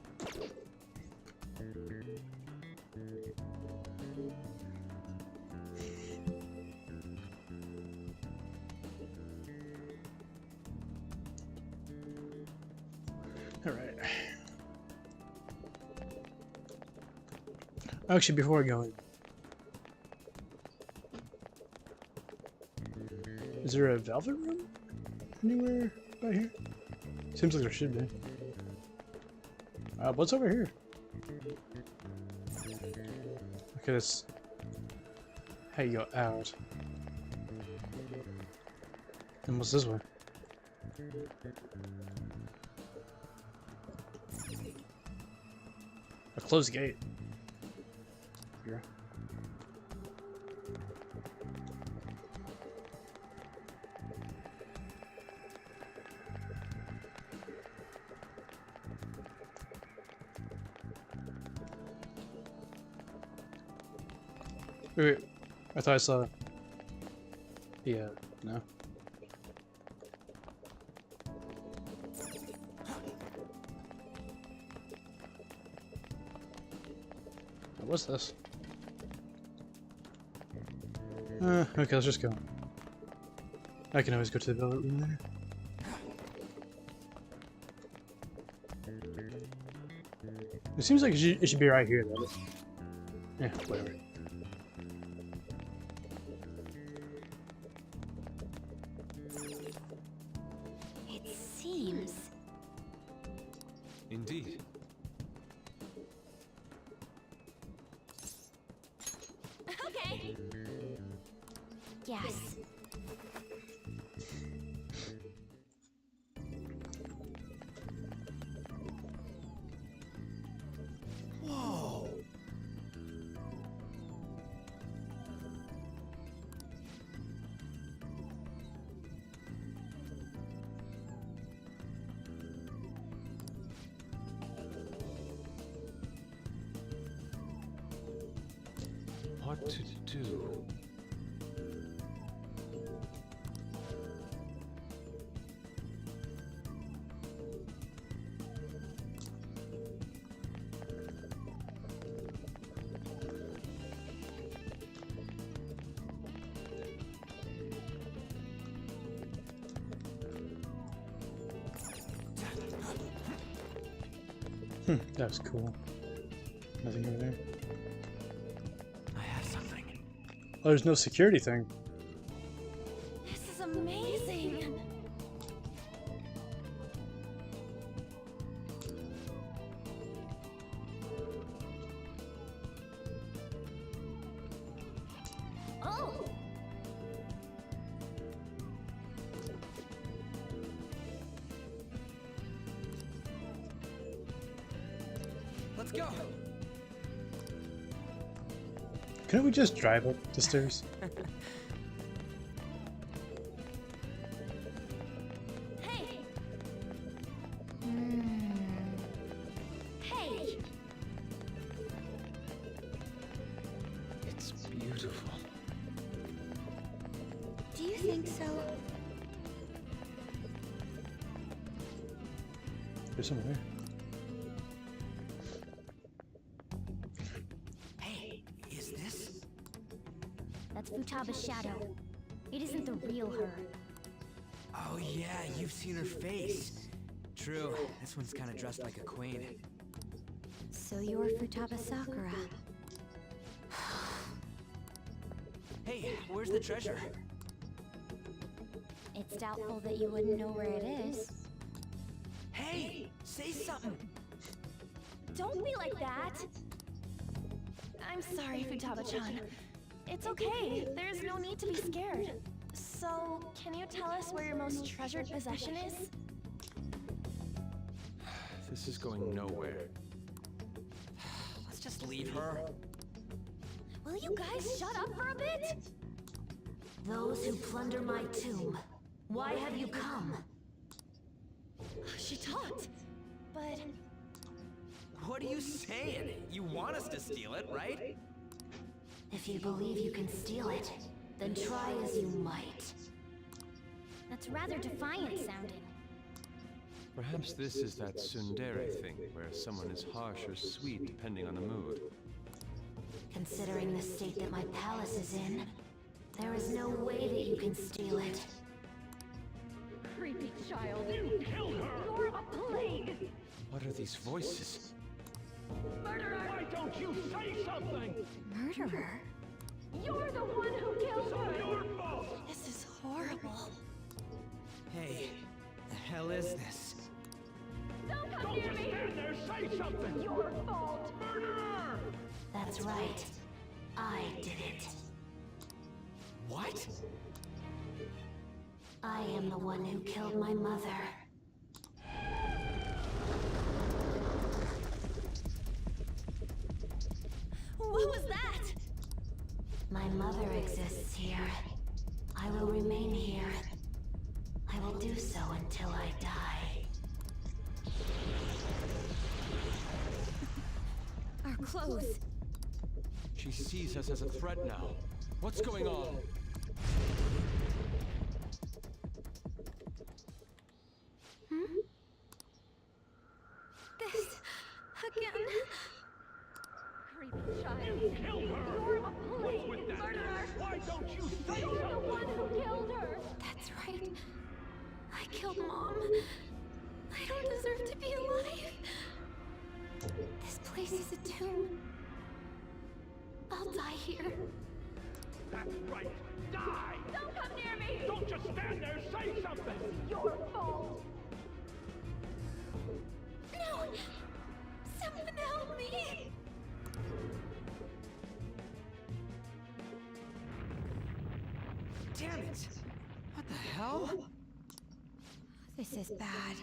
Speaker 1: Alright. Actually, before going, is there a velvet room? anywhere by here? Seems like there should be. What's over here? Okay, this. How you go out? And what's this way? A closed gate. Here. Wait, I thought I saw. Yeah, no. What's this? Okay, let's just go. I can always go to the velvet room there. It seems like it should be right here, though. Yeah, whatever.
Speaker 5: It seems.
Speaker 4: Indeed.
Speaker 2: Okay.
Speaker 5: Yes.
Speaker 10: Whoa!
Speaker 4: What to do?
Speaker 1: That was cool. Nothing over there.
Speaker 10: I have something.
Speaker 1: Oh, there's no security thing.
Speaker 8: This is amazing.
Speaker 2: Oh!
Speaker 3: Let's go.
Speaker 1: Couldn't we just drive up the stairs?
Speaker 2: Hey! Hey!
Speaker 4: It's beautiful.
Speaker 5: Do you think so?
Speaker 1: There's someone there.
Speaker 10: Hey, is this?
Speaker 2: That's Futaba's shadow. It isn't the real her.
Speaker 3: Oh yeah, you've seen her face. True, this one's kind of dressed like a queen.
Speaker 5: So you're Futaba Sakura.
Speaker 3: Hey, where's the treasure?
Speaker 5: It's doubtful that you wouldn't know where it is.
Speaker 3: Hey, say something.
Speaker 8: Don't be like that. I'm sorry, Futaba-chan. It's okay. There's no need to be scared. So, can you tell us where your most treasured possession is?
Speaker 4: This is going nowhere.
Speaker 3: Let's just leave her.
Speaker 2: Will you guys shut up for a bit?
Speaker 12: Those who plunder my tomb, why have you come?
Speaker 8: She talked, but
Speaker 3: What are you saying? You want us to steal it, right?
Speaker 12: If you believe you can steal it, then try as you might.
Speaker 2: That's rather defiant sounding.
Speaker 4: Perhaps this is that tsundere thing, where someone is harsh or sweet depending on the mood.
Speaker 12: Considering the state that my palace is in, there is no way that you can steal it.
Speaker 2: Creepy child, you killed her! You're a plague!
Speaker 4: What are these voices?
Speaker 13: Why don't you say something?
Speaker 5: Murderer?
Speaker 2: You're the one who killed her!
Speaker 8: this is horrible.
Speaker 3: Hey, business.
Speaker 13: Don't just stand there, say something! Your fault! Murderer!
Speaker 12: That's right. I did it.
Speaker 3: What?
Speaker 12: I am the one who killed my mother.
Speaker 8: What was that?
Speaker 12: My mother exists here. I will remain here. I will do so until I die.
Speaker 9: Our clothes.
Speaker 4: She sees us as a threat now. What's going on?
Speaker 9: This again.
Speaker 8: Creepy child.
Speaker 13: You killed her!
Speaker 8: You're a police
Speaker 13: What's with that?
Speaker 8: murderer.
Speaker 13: Why don't you say
Speaker 8: You're the
Speaker 13: something?
Speaker 8: one who killed her.
Speaker 9: That's right. I killed Mom. I don't deserve to be alive. This place is a tomb. I'll die here.
Speaker 13: That's right. Die!
Speaker 8: Don't come near me.
Speaker 13: Don't just stand there, say something!
Speaker 8: Your fault.
Speaker 9: No! Someone help me!
Speaker 3: Damn it! What the hell?
Speaker 9: This is bad.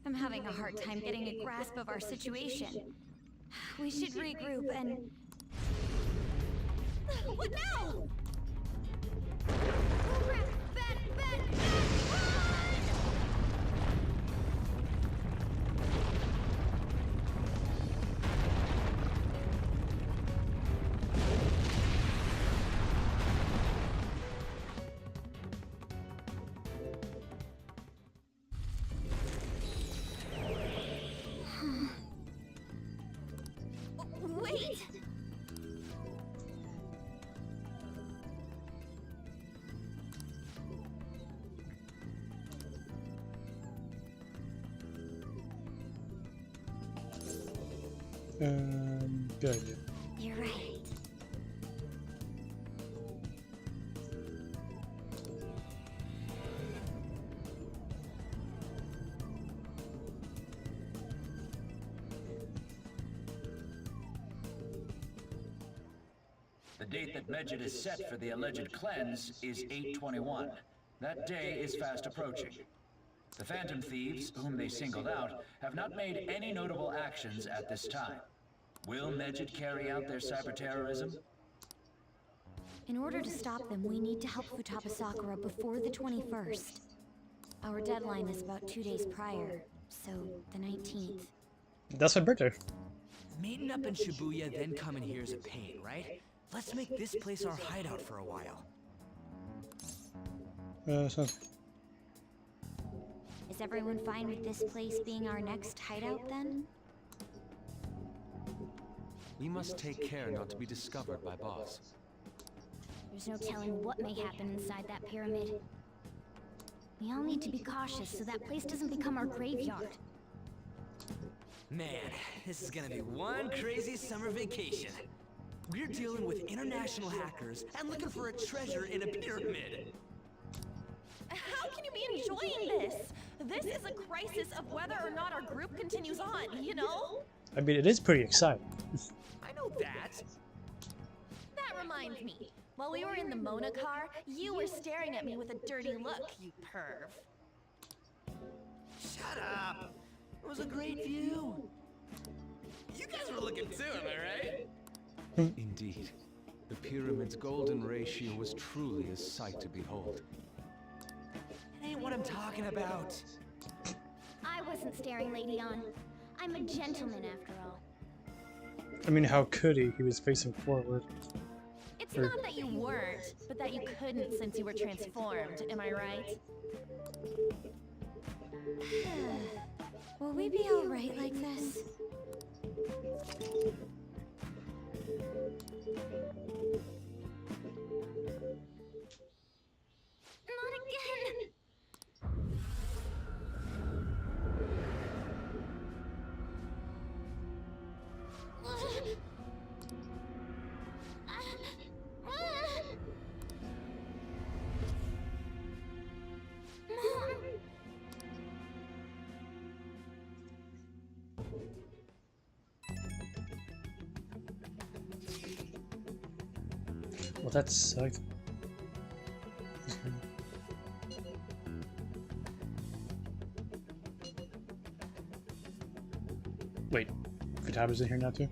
Speaker 9: I'm having a hard time getting a grasp of our situation. We should regroup and... What now? Crap! Bat! Run! Wait!
Speaker 1: Good idea.
Speaker 12: You're right.
Speaker 14: The date that Medjed is set for the alleged cleanse is 8/21. That day is fast approaching. The Phantom Thieves, whom they singled out, have not made any notable actions at this time. Will Medjed carry out their cyber-terrorism?
Speaker 5: In order to stop them, we need to help Futaba Sakura before the 21st. Our deadline is about 2 days prior, so the 19th.
Speaker 1: That's my birthday.
Speaker 3: Meeting up in Shibuya, then coming here is a pain, right? Let's make this place our hideout for a while.
Speaker 1: Sounds
Speaker 5: Is everyone fine with this place being our next hideout then?
Speaker 4: We must take care not to be discovered by Boss.
Speaker 2: There's no telling what may happen inside that pyramid. We all need to be cautious so that place doesn't become our graveyard.
Speaker 3: Man, this is gonna be one crazy summer vacation. We're dealing with international hackers and looking for a treasure in a pyramid.
Speaker 8: How can you be enjoying this? This is a crisis of whether or not our group continues on, you know?
Speaker 1: I mean, it is pretty exciting.
Speaker 3: I know that.
Speaker 8: That reminds me. While we were in the Mona car, you were staring at me with a dirty look, you perv.
Speaker 3: Shut up. It was a great view. You guys were looking too, am I right?
Speaker 4: Indeed. The pyramid's golden ratio was truly a sight to behold.
Speaker 3: It ain't what I'm talking about.
Speaker 2: I wasn't staring Lady On. I'm a gentleman after all.
Speaker 1: I mean, how could he? He was facing forward.
Speaker 8: It's not that you weren't, but that you couldn't since you were transformed, am I right?
Speaker 5: Will we be alright like this?
Speaker 2: Not again!
Speaker 1: Well, that sucked. Wait, Futaba's in here now too?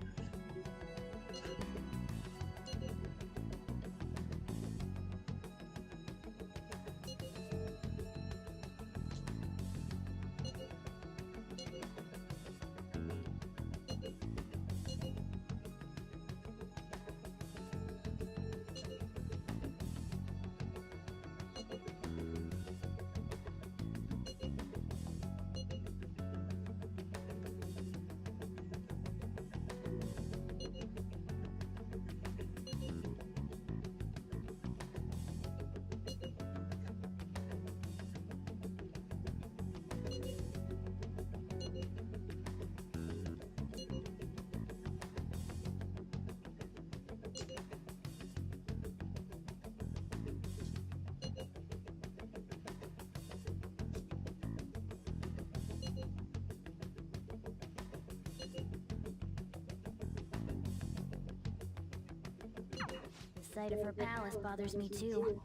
Speaker 2: The sight of her palace bothers me too.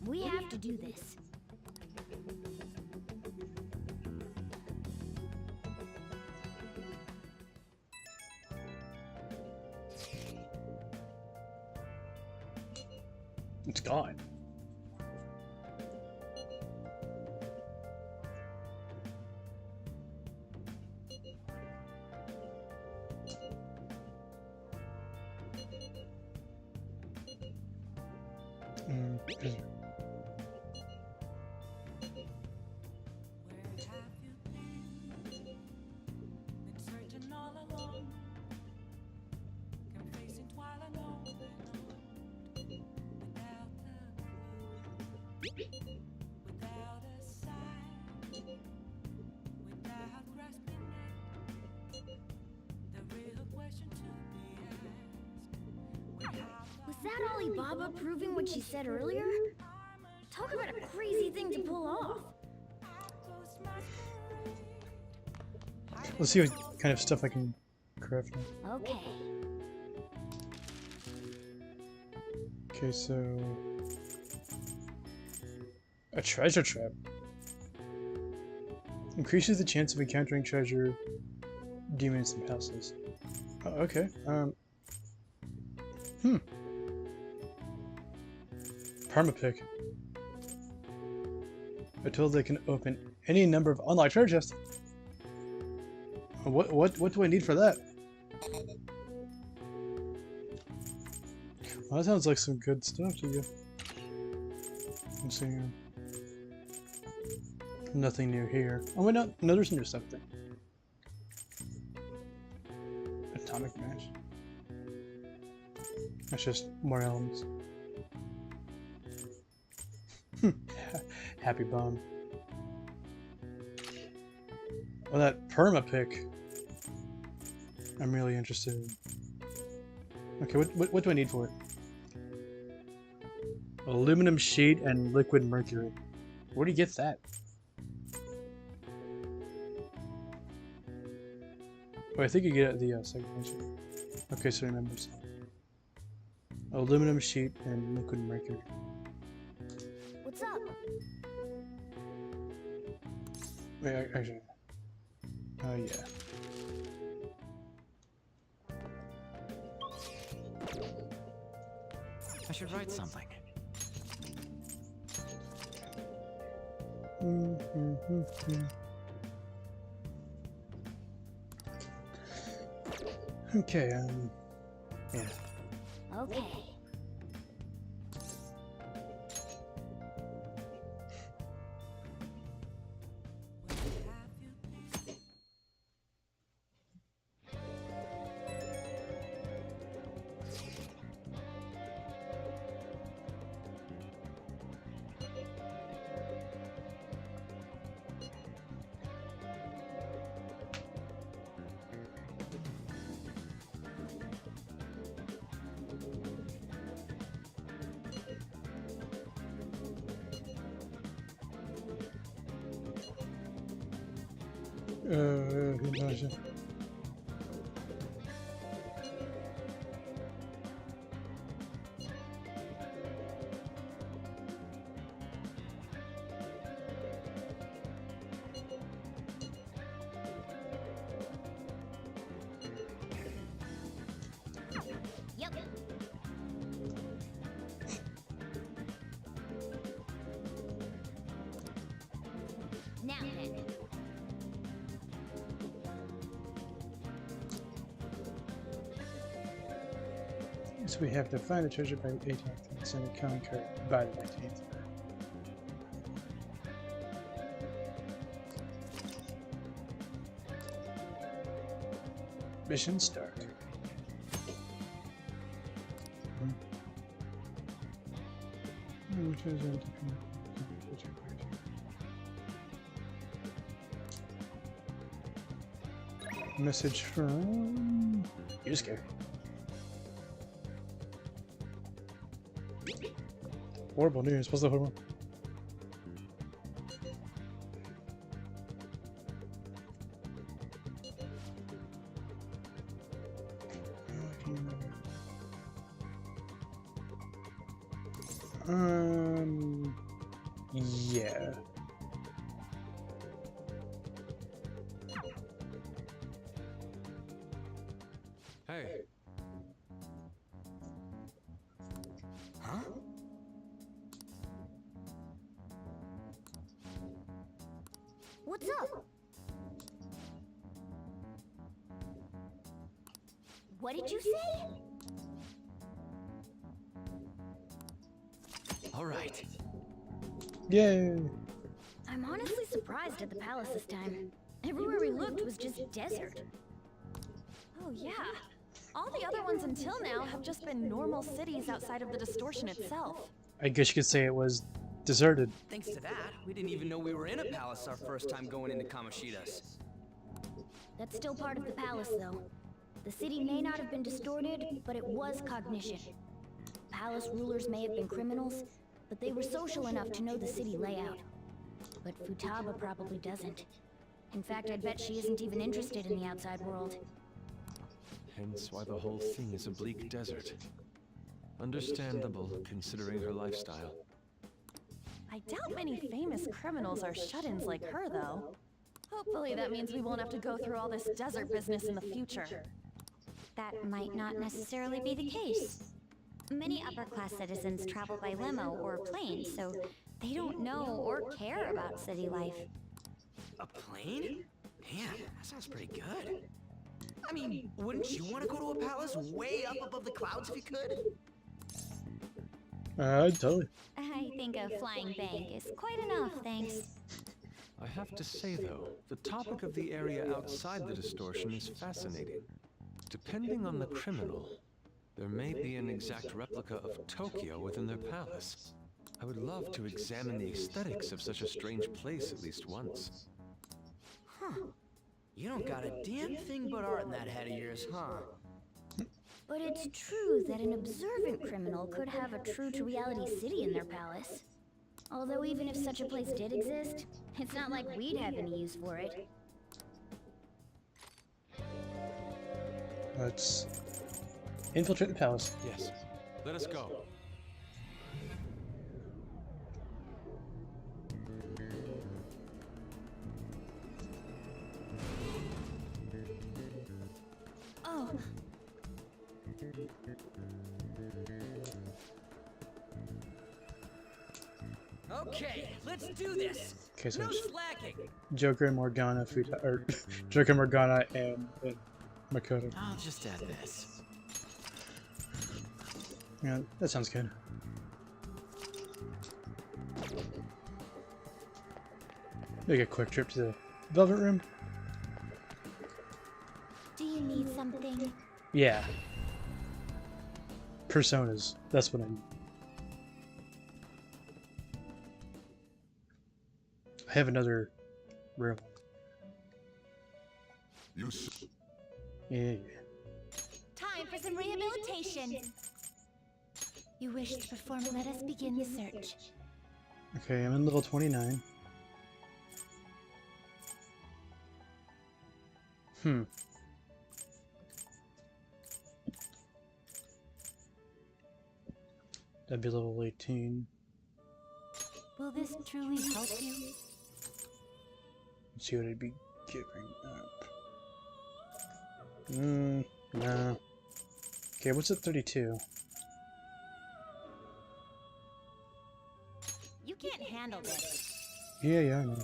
Speaker 2: We have to do this.
Speaker 1: It's gone.
Speaker 2: Was that Alibaba proving what she said earlier? Talk about a crazy thing to pull off.
Speaker 1: Let's see what kind of stuff I can craft now.
Speaker 2: Okay.
Speaker 1: Okay, so a treasure trap increases the chance of encountering treasure, demons, and houses. Oh, okay. Permapick. A tool that can open any number of unlocked treasure chests. What do I need for that? Well, that sounds like some good stuff to you. I'm seeing nothing new here. Oh wait, no, there's new stuff there. Atomic Mash. That's just more elements. Happy Bomb. Well, that Permapick, I'm really interested in. Okay, what do I need for it? Aluminum sheet and liquid mercury. Where do you get that? Oh, I think you get it at the second mission. Okay, so remember. Aluminum sheet and liquid mercury.
Speaker 2: What's up?
Speaker 1: Wait, actually. Oh, yeah.
Speaker 10: I should write something.
Speaker 1: Okay, yeah.
Speaker 2: Okay.
Speaker 1: Gotcha.
Speaker 2: Now then.
Speaker 1: So we have to find the treasure by the 18th and send a calling card by the 19th. Mission start. Message from Yusuke. Horrible news. What's the horrible? Yeah.
Speaker 4: Hey.
Speaker 10: Huh?
Speaker 2: What's up? What did you say?
Speaker 10: All right.
Speaker 1: Yay!
Speaker 2: I'm honestly surprised at the palace this time. Everywhere we looked was just desert.
Speaker 8: Oh yeah. All the other ones until now have just been normal cities outside of the distortion itself.
Speaker 1: I guess you could say it was deserted.
Speaker 3: Thanks to that, we didn't even know we were in a palace our first time going into Kamoshida's.
Speaker 2: That's still part of the palace, though. The city may not have been distorted, but it was cognition. Palace rulers may have been criminals, but they were social enough to know the city layout. But Futaba probably doesn't. In fact, I'd bet she isn't even interested in the outside world.
Speaker 4: Hence why the whole thing is a bleak desert. Understandable, considering her lifestyle.
Speaker 8: I doubt many famous criminals are shut-ins like her, though. Hopefully that means we won't have to go through all this desert business in the future.
Speaker 5: That might not necessarily be the case. Many upper-class citizens travel by limo or plane, so they don't know or care about city life.
Speaker 10: A plane? Man, that sounds pretty good. I mean, wouldn't you want to go to a palace way up above the clouds if you could?
Speaker 1: Totally.
Speaker 5: I think a flying bank is quite enough, thanks.
Speaker 4: I have to say, though, the topic of the area outside the distortion is fascinating. Depending on the criminal, there may be an exact replica of Tokyo within their palace. I would love to examine the aesthetics of such a strange place at least once.
Speaker 10: Huh. You don't got a damn thing but art in that head of yours, huh?
Speaker 2: But it's true that an observant criminal could have a true-to-reality city in their palace. Although even if such a place did exist, it's not like we'd have any use for it.
Speaker 1: Let's infiltrate the palace.
Speaker 4: Yes. Let us go.
Speaker 8: Oh.
Speaker 3: Okay, let's do this.
Speaker 1: Okay, so
Speaker 3: No
Speaker 1: it's
Speaker 3: slacking.
Speaker 1: Joker, Morgana, or Joker, Morgana, and Makoto.
Speaker 10: I'll just add this.
Speaker 1: Yeah, that sounds good. Make a quick trip to the Velvet Room.
Speaker 2: Do you need something?
Speaker 1: Yeah. Personas. That's what I need. I have another room. Yeah.
Speaker 2: Time for some rehabilitation. You wish to perform, let us begin the search.
Speaker 1: Okay, I'm in level 29. That'd be level 18.
Speaker 2: Will this truly help you?
Speaker 1: Let's see what I'd be giving up. No. Okay, what's at 32?
Speaker 2: You can't handle this.
Speaker 1: Yeah, I know.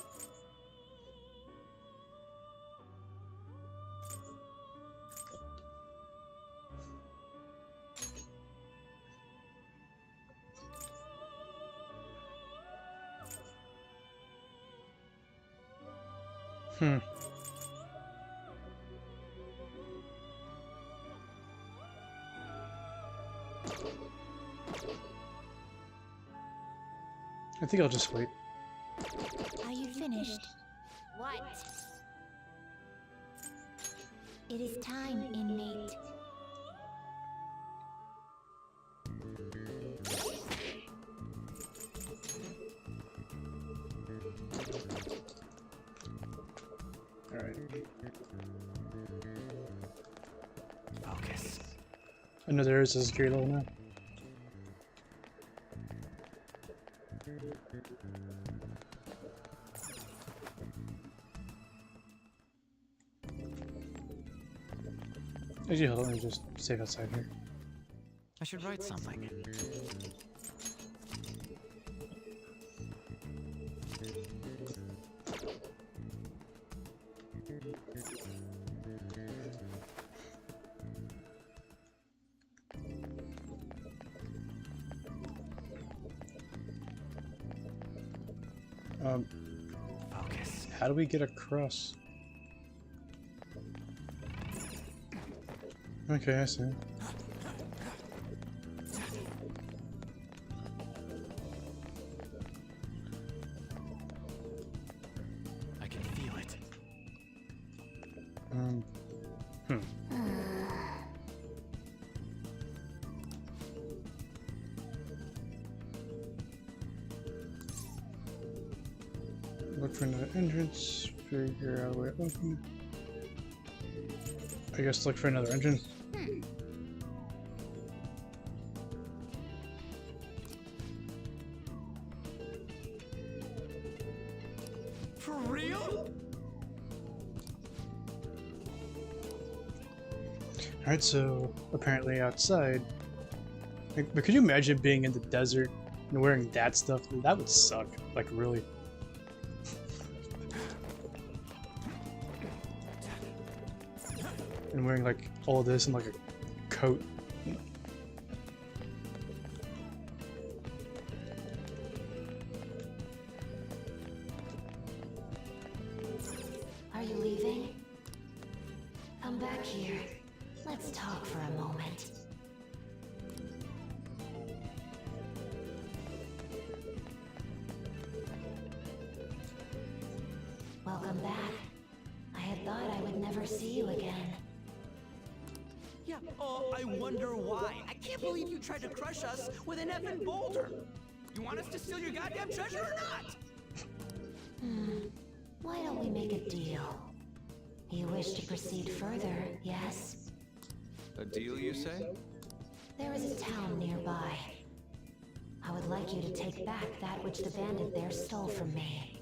Speaker 1: Hmm. I think I'll just wait.
Speaker 2: Are you finished? What? It is time, inmate.
Speaker 1: Alright.
Speaker 10: Focus.
Speaker 1: I know there is a security level now. Actually, hold on, let me just save outside here.
Speaker 10: I should write something. Focus.
Speaker 1: How do we get across? Okay, I see.
Speaker 10: I can feel it.
Speaker 1: Look for another entrance, figure out where to open. I guess look for another entrance.
Speaker 10: For real?
Speaker 1: Alright, so apparently outside. Like, but could you imagine being in the desert and wearing that stuff? That would suck. Like, really. And wearing like all this and like a coat.
Speaker 12: Are you leaving? Come back here. Let's talk for a moment. Welcome back. I had thought I would never see you again.
Speaker 3: Yeah, oh, I wonder why. I can't believe you tried to crush us with an effing boulder. You want us to steal your goddamn treasure or not?
Speaker 12: Why don't we make a deal? You wish to proceed further, yes?
Speaker 4: A deal, you say?
Speaker 12: There is a town nearby. I would like you to take back that which the bandit there stole from me.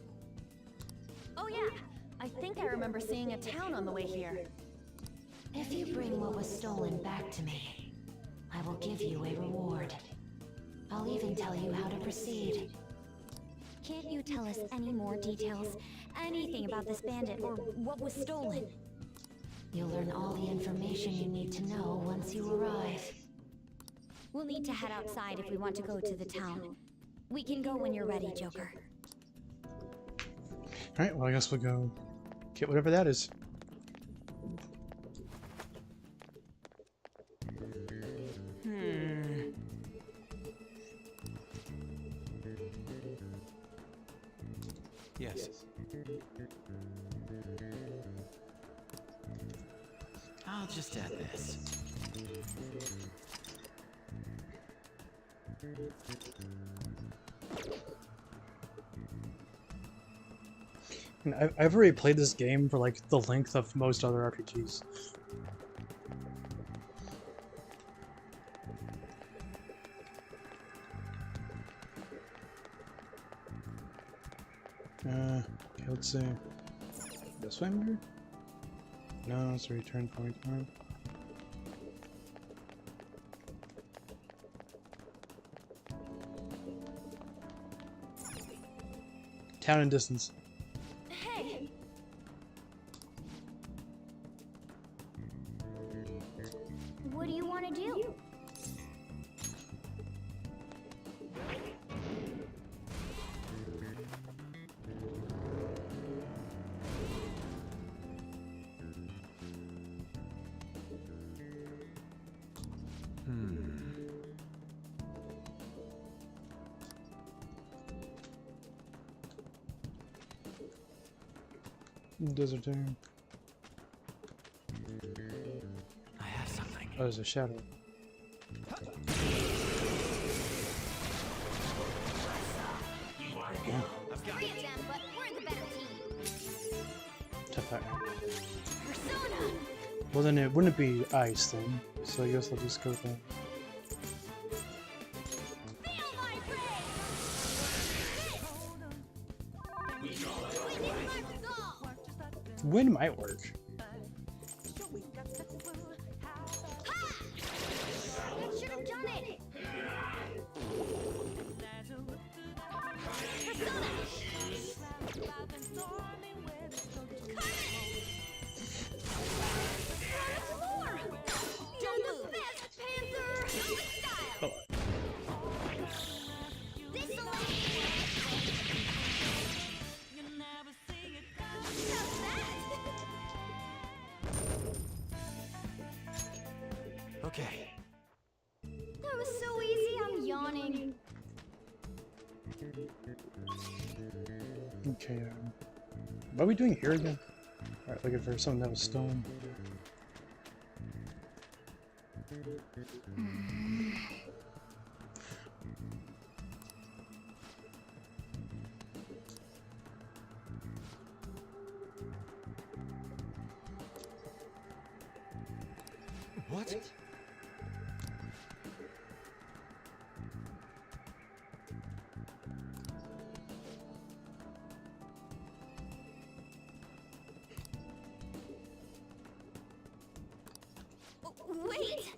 Speaker 8: Oh yeah, I think I remember seeing a town on the way here.
Speaker 12: If you bring what was stolen back to me, I will give you a reward. I'll even tell you how to proceed.
Speaker 2: Can't you tell us any more details? Anything about this bandit or what was stolen?
Speaker 12: You'll learn all the information you need to know once you arrive.
Speaker 2: We'll need to head outside if we want to go to the town. We can go when you're ready, Joker.
Speaker 1: Alright, well I guess we'll go get whatever that is.
Speaker 4: Yes.
Speaker 10: I'll just add this.
Speaker 1: And I've already played this game for like the length of most other RPGs. Okay, let's see. This way, maybe? No, it's a return point. Alright. Town and distance.
Speaker 8: Hey!
Speaker 2: What do you want to do?
Speaker 1: Desert turn.
Speaker 10: I have something.
Speaker 1: Oh, there's a shadow. Yeah.
Speaker 2: Three of them, but we're the better team.
Speaker 1: Tough fire.
Speaker 2: Persona!
Speaker 1: Well, then it wouldn't be ice then. So I guess I'll just go with that.
Speaker 2: Feel my rage!
Speaker 1: Wind might work.
Speaker 2: That should have done it!
Speaker 10: Okay.
Speaker 2: That was so easy, I'm yawning.
Speaker 1: Okay, what are we doing here again? Alright, looking for something that was stone.
Speaker 10: What?
Speaker 2: Wait!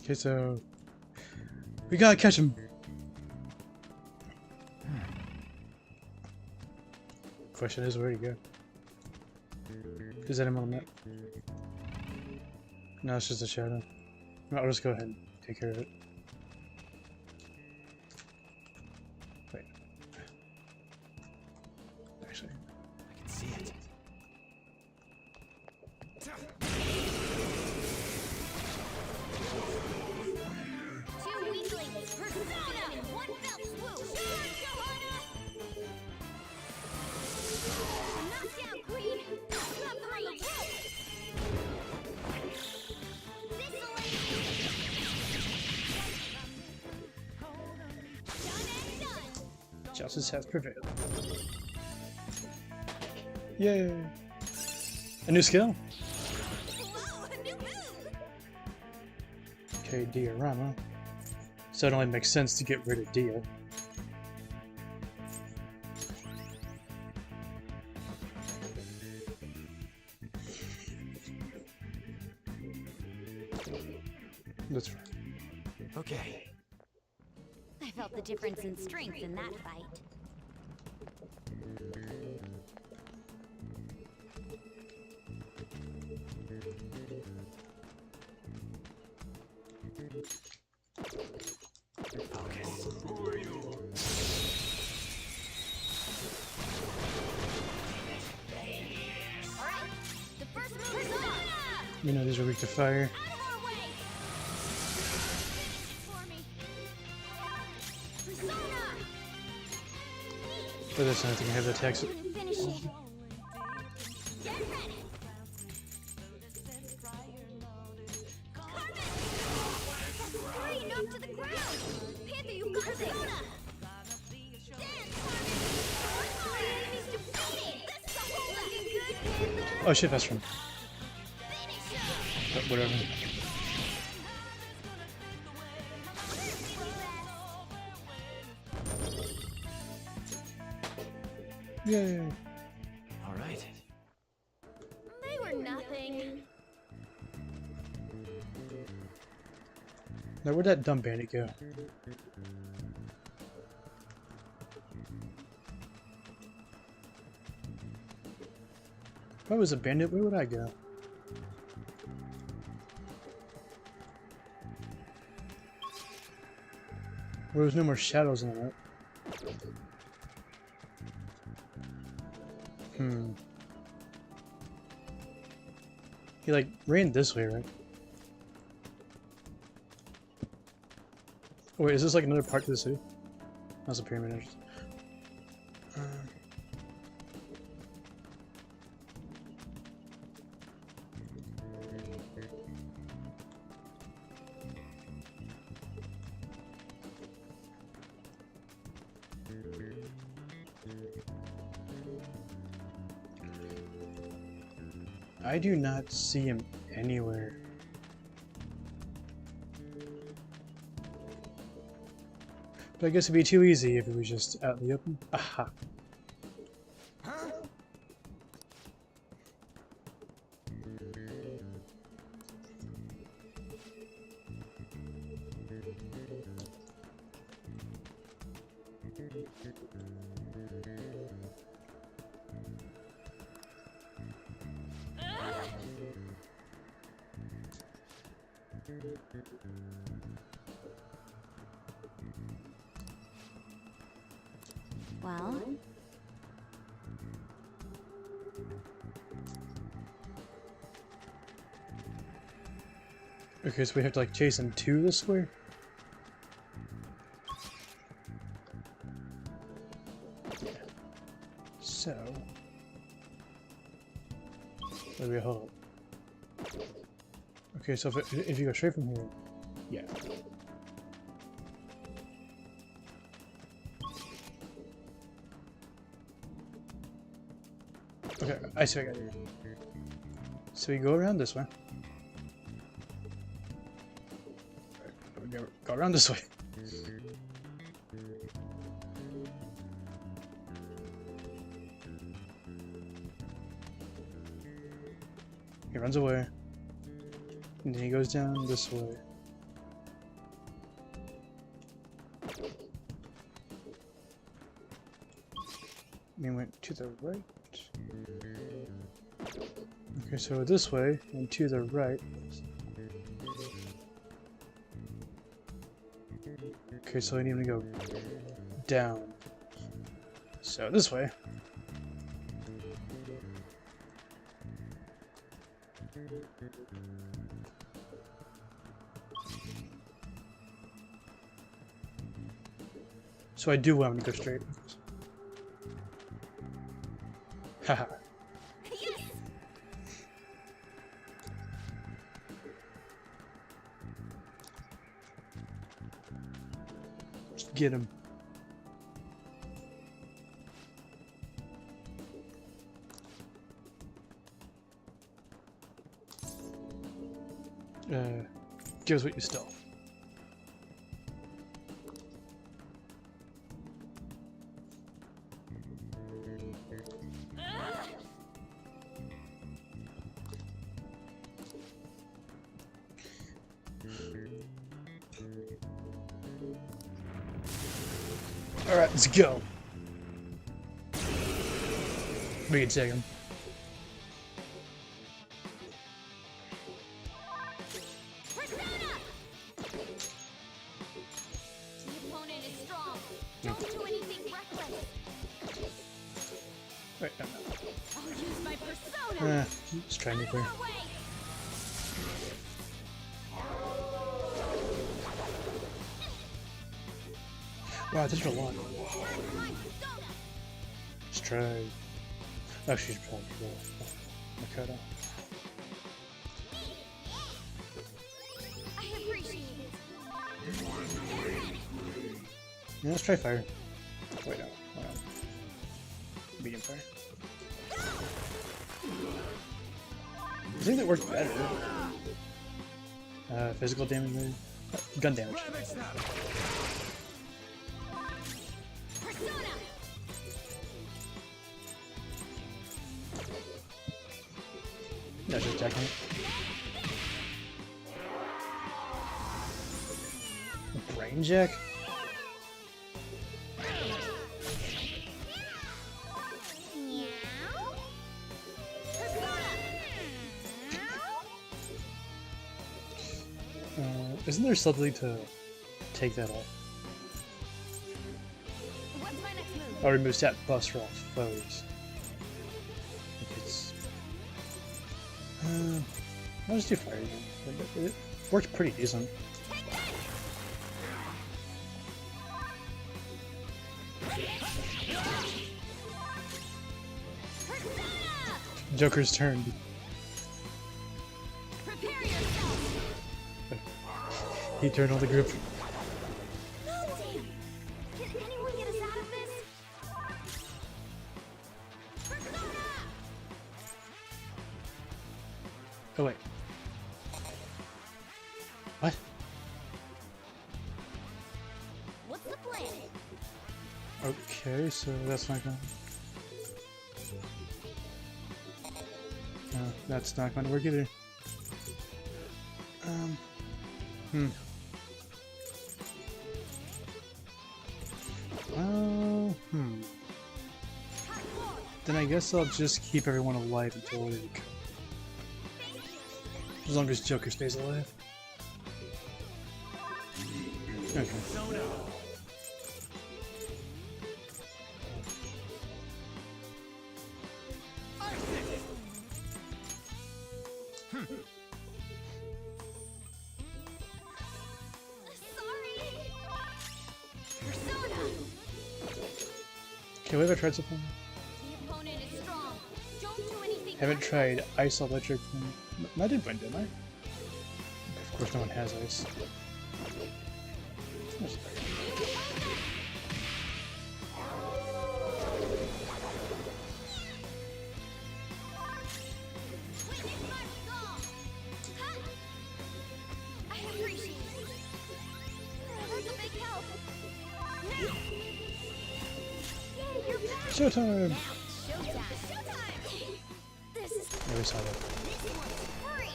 Speaker 1: Okay, so we gotta catch him. Question is, where do you go? Is that him on the map? No, it's just a shadow. No, I'll just go ahead and take care of it. Wait. Actually,
Speaker 10: I can see it.
Speaker 2: Two weaklings! Persona! In one fell swoop! Charge, Johanna! Knock down, Queen! Drop them on the rope!
Speaker 1: Justice has prevailed. Yay! A new skill!
Speaker 2: Whoa, a new move!
Speaker 1: Okay, diorama. So it only makes sense to get rid of Dia. That's fine.
Speaker 10: Okay.
Speaker 5: I felt the difference in strength in that fight.
Speaker 2: Alright, the first move is on!
Speaker 1: You know these are weak to fire.
Speaker 2: Out of our way! For me. Persona!
Speaker 1: But that's not anything I have to text it.
Speaker 2: Finish it. Get ready! Carmen! Three, knocked to the ground! Panther, you got Persona! Dance, Carmen! Our enemy's defeated! That's the whole looking good, Panther!
Speaker 1: Oh shit, best friend.
Speaker 2: Finish him!
Speaker 1: But whatever. Yay!
Speaker 10: All right.
Speaker 2: They were nothing.
Speaker 1: Now where'd that dumb bandit go? If I was a bandit, where would I go? Where there's no more shadows in the map. He like ran this way, right? Wait, is this like another part to the city? That's a pyramid. I do not see him anywhere. But I guess it'd be too easy if it was just out in the open. Aha.
Speaker 5: Well,
Speaker 1: okay, so we have to like chase him to this way? So... wait, hold up. Okay, so if you go straight from here... yeah. Okay, I see what I got here. So we go around this way. Go around this way. He runs away. And then he goes down this way. And he went to the right. Okay, so this way and to the right. Okay, so I need to go down. So this way. So I do want to go straight. Haha. Just get him. Give us what you stole. Alright, let's go. We can take him. Wait, no.
Speaker 13: I'll use my persona.
Speaker 1: Let's try nuclear. Wow, this is a lot. Let's try. Oh, she's probably cool. Makoto.
Speaker 13: I appreciate it.
Speaker 1: Yeah, let's try fire. Wait, no. Hold on. Medium fire. I think that works better. Physical damage, maybe? Gun damage. No, just attacking it. Brain jack? Isn't there something to take that off?
Speaker 13: What's my next move?
Speaker 1: Or remove stat buffs for all foes. If it's... I'll just do fire again. It works pretty decent. Joker's turn.
Speaker 2: Prepare yourself.
Speaker 1: He turned on the group.
Speaker 2: Damn. Can anyone get us out of this? Persona!
Speaker 1: Oh wait. What?
Speaker 2: What's the plan?
Speaker 1: Okay, so that's not gonna... No, that's not gonna work either. Then I guess I'll just keep everyone alive until they come. As long as Joker stays alive. Okay. Okay, we ever tried something?
Speaker 2: The opponent is strong. Don't do anything.
Speaker 1: Haven't tried ice electric. I did win, didn't I? Of course, no one has ice.
Speaker 2: I appreciate it. That's a big help. Now. Yay, you're back.
Speaker 1: Showtime!
Speaker 2: Showtime. Showtime. This is
Speaker 1: Yeah, we saw that.
Speaker 2: this one's free.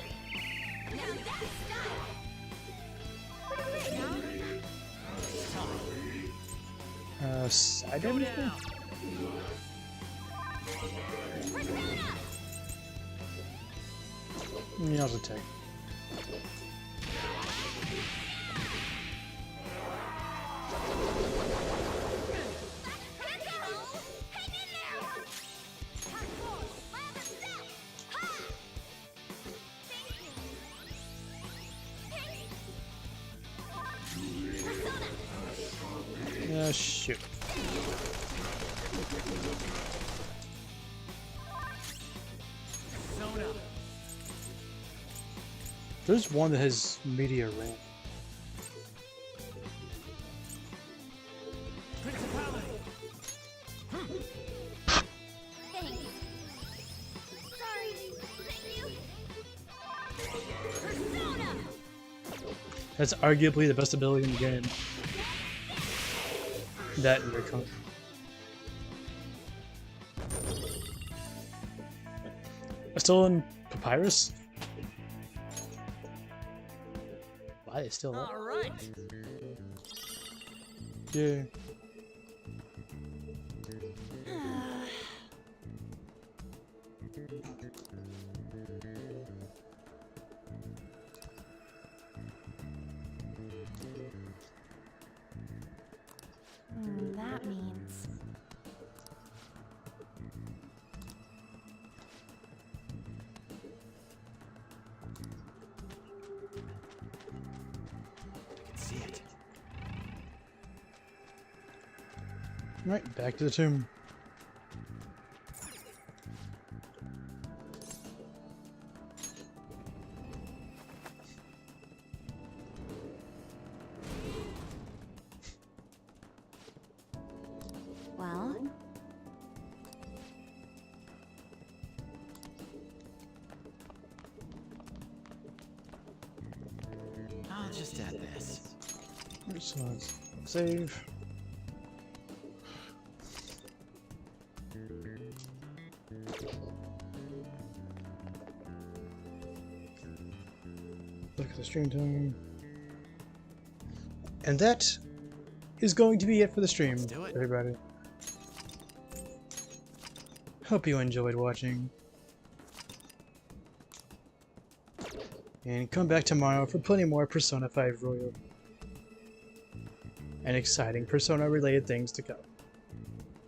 Speaker 2: Now that's style.
Speaker 1: Side damage? Yeah, I'll attack. Shoot. There's one that has meteor rain.
Speaker 2: Thanks. Sorry. Thank you. Persona.
Speaker 1: That's arguably the best ability in the game. That and Recon. Still in Papyrus? Why is still up?
Speaker 3: All right.
Speaker 1: Yeah.
Speaker 8: That means...
Speaker 10: See it.
Speaker 1: Right, back to the tomb.
Speaker 5: Well,
Speaker 10: I'll just add this.
Speaker 1: So let's save. Look at the stream time. And that is going to be it for the stream,
Speaker 10: do it.
Speaker 1: everybody. Hope you enjoyed watching. And come back tomorrow for plenty more Persona 5 Royal and exciting Persona related things to come.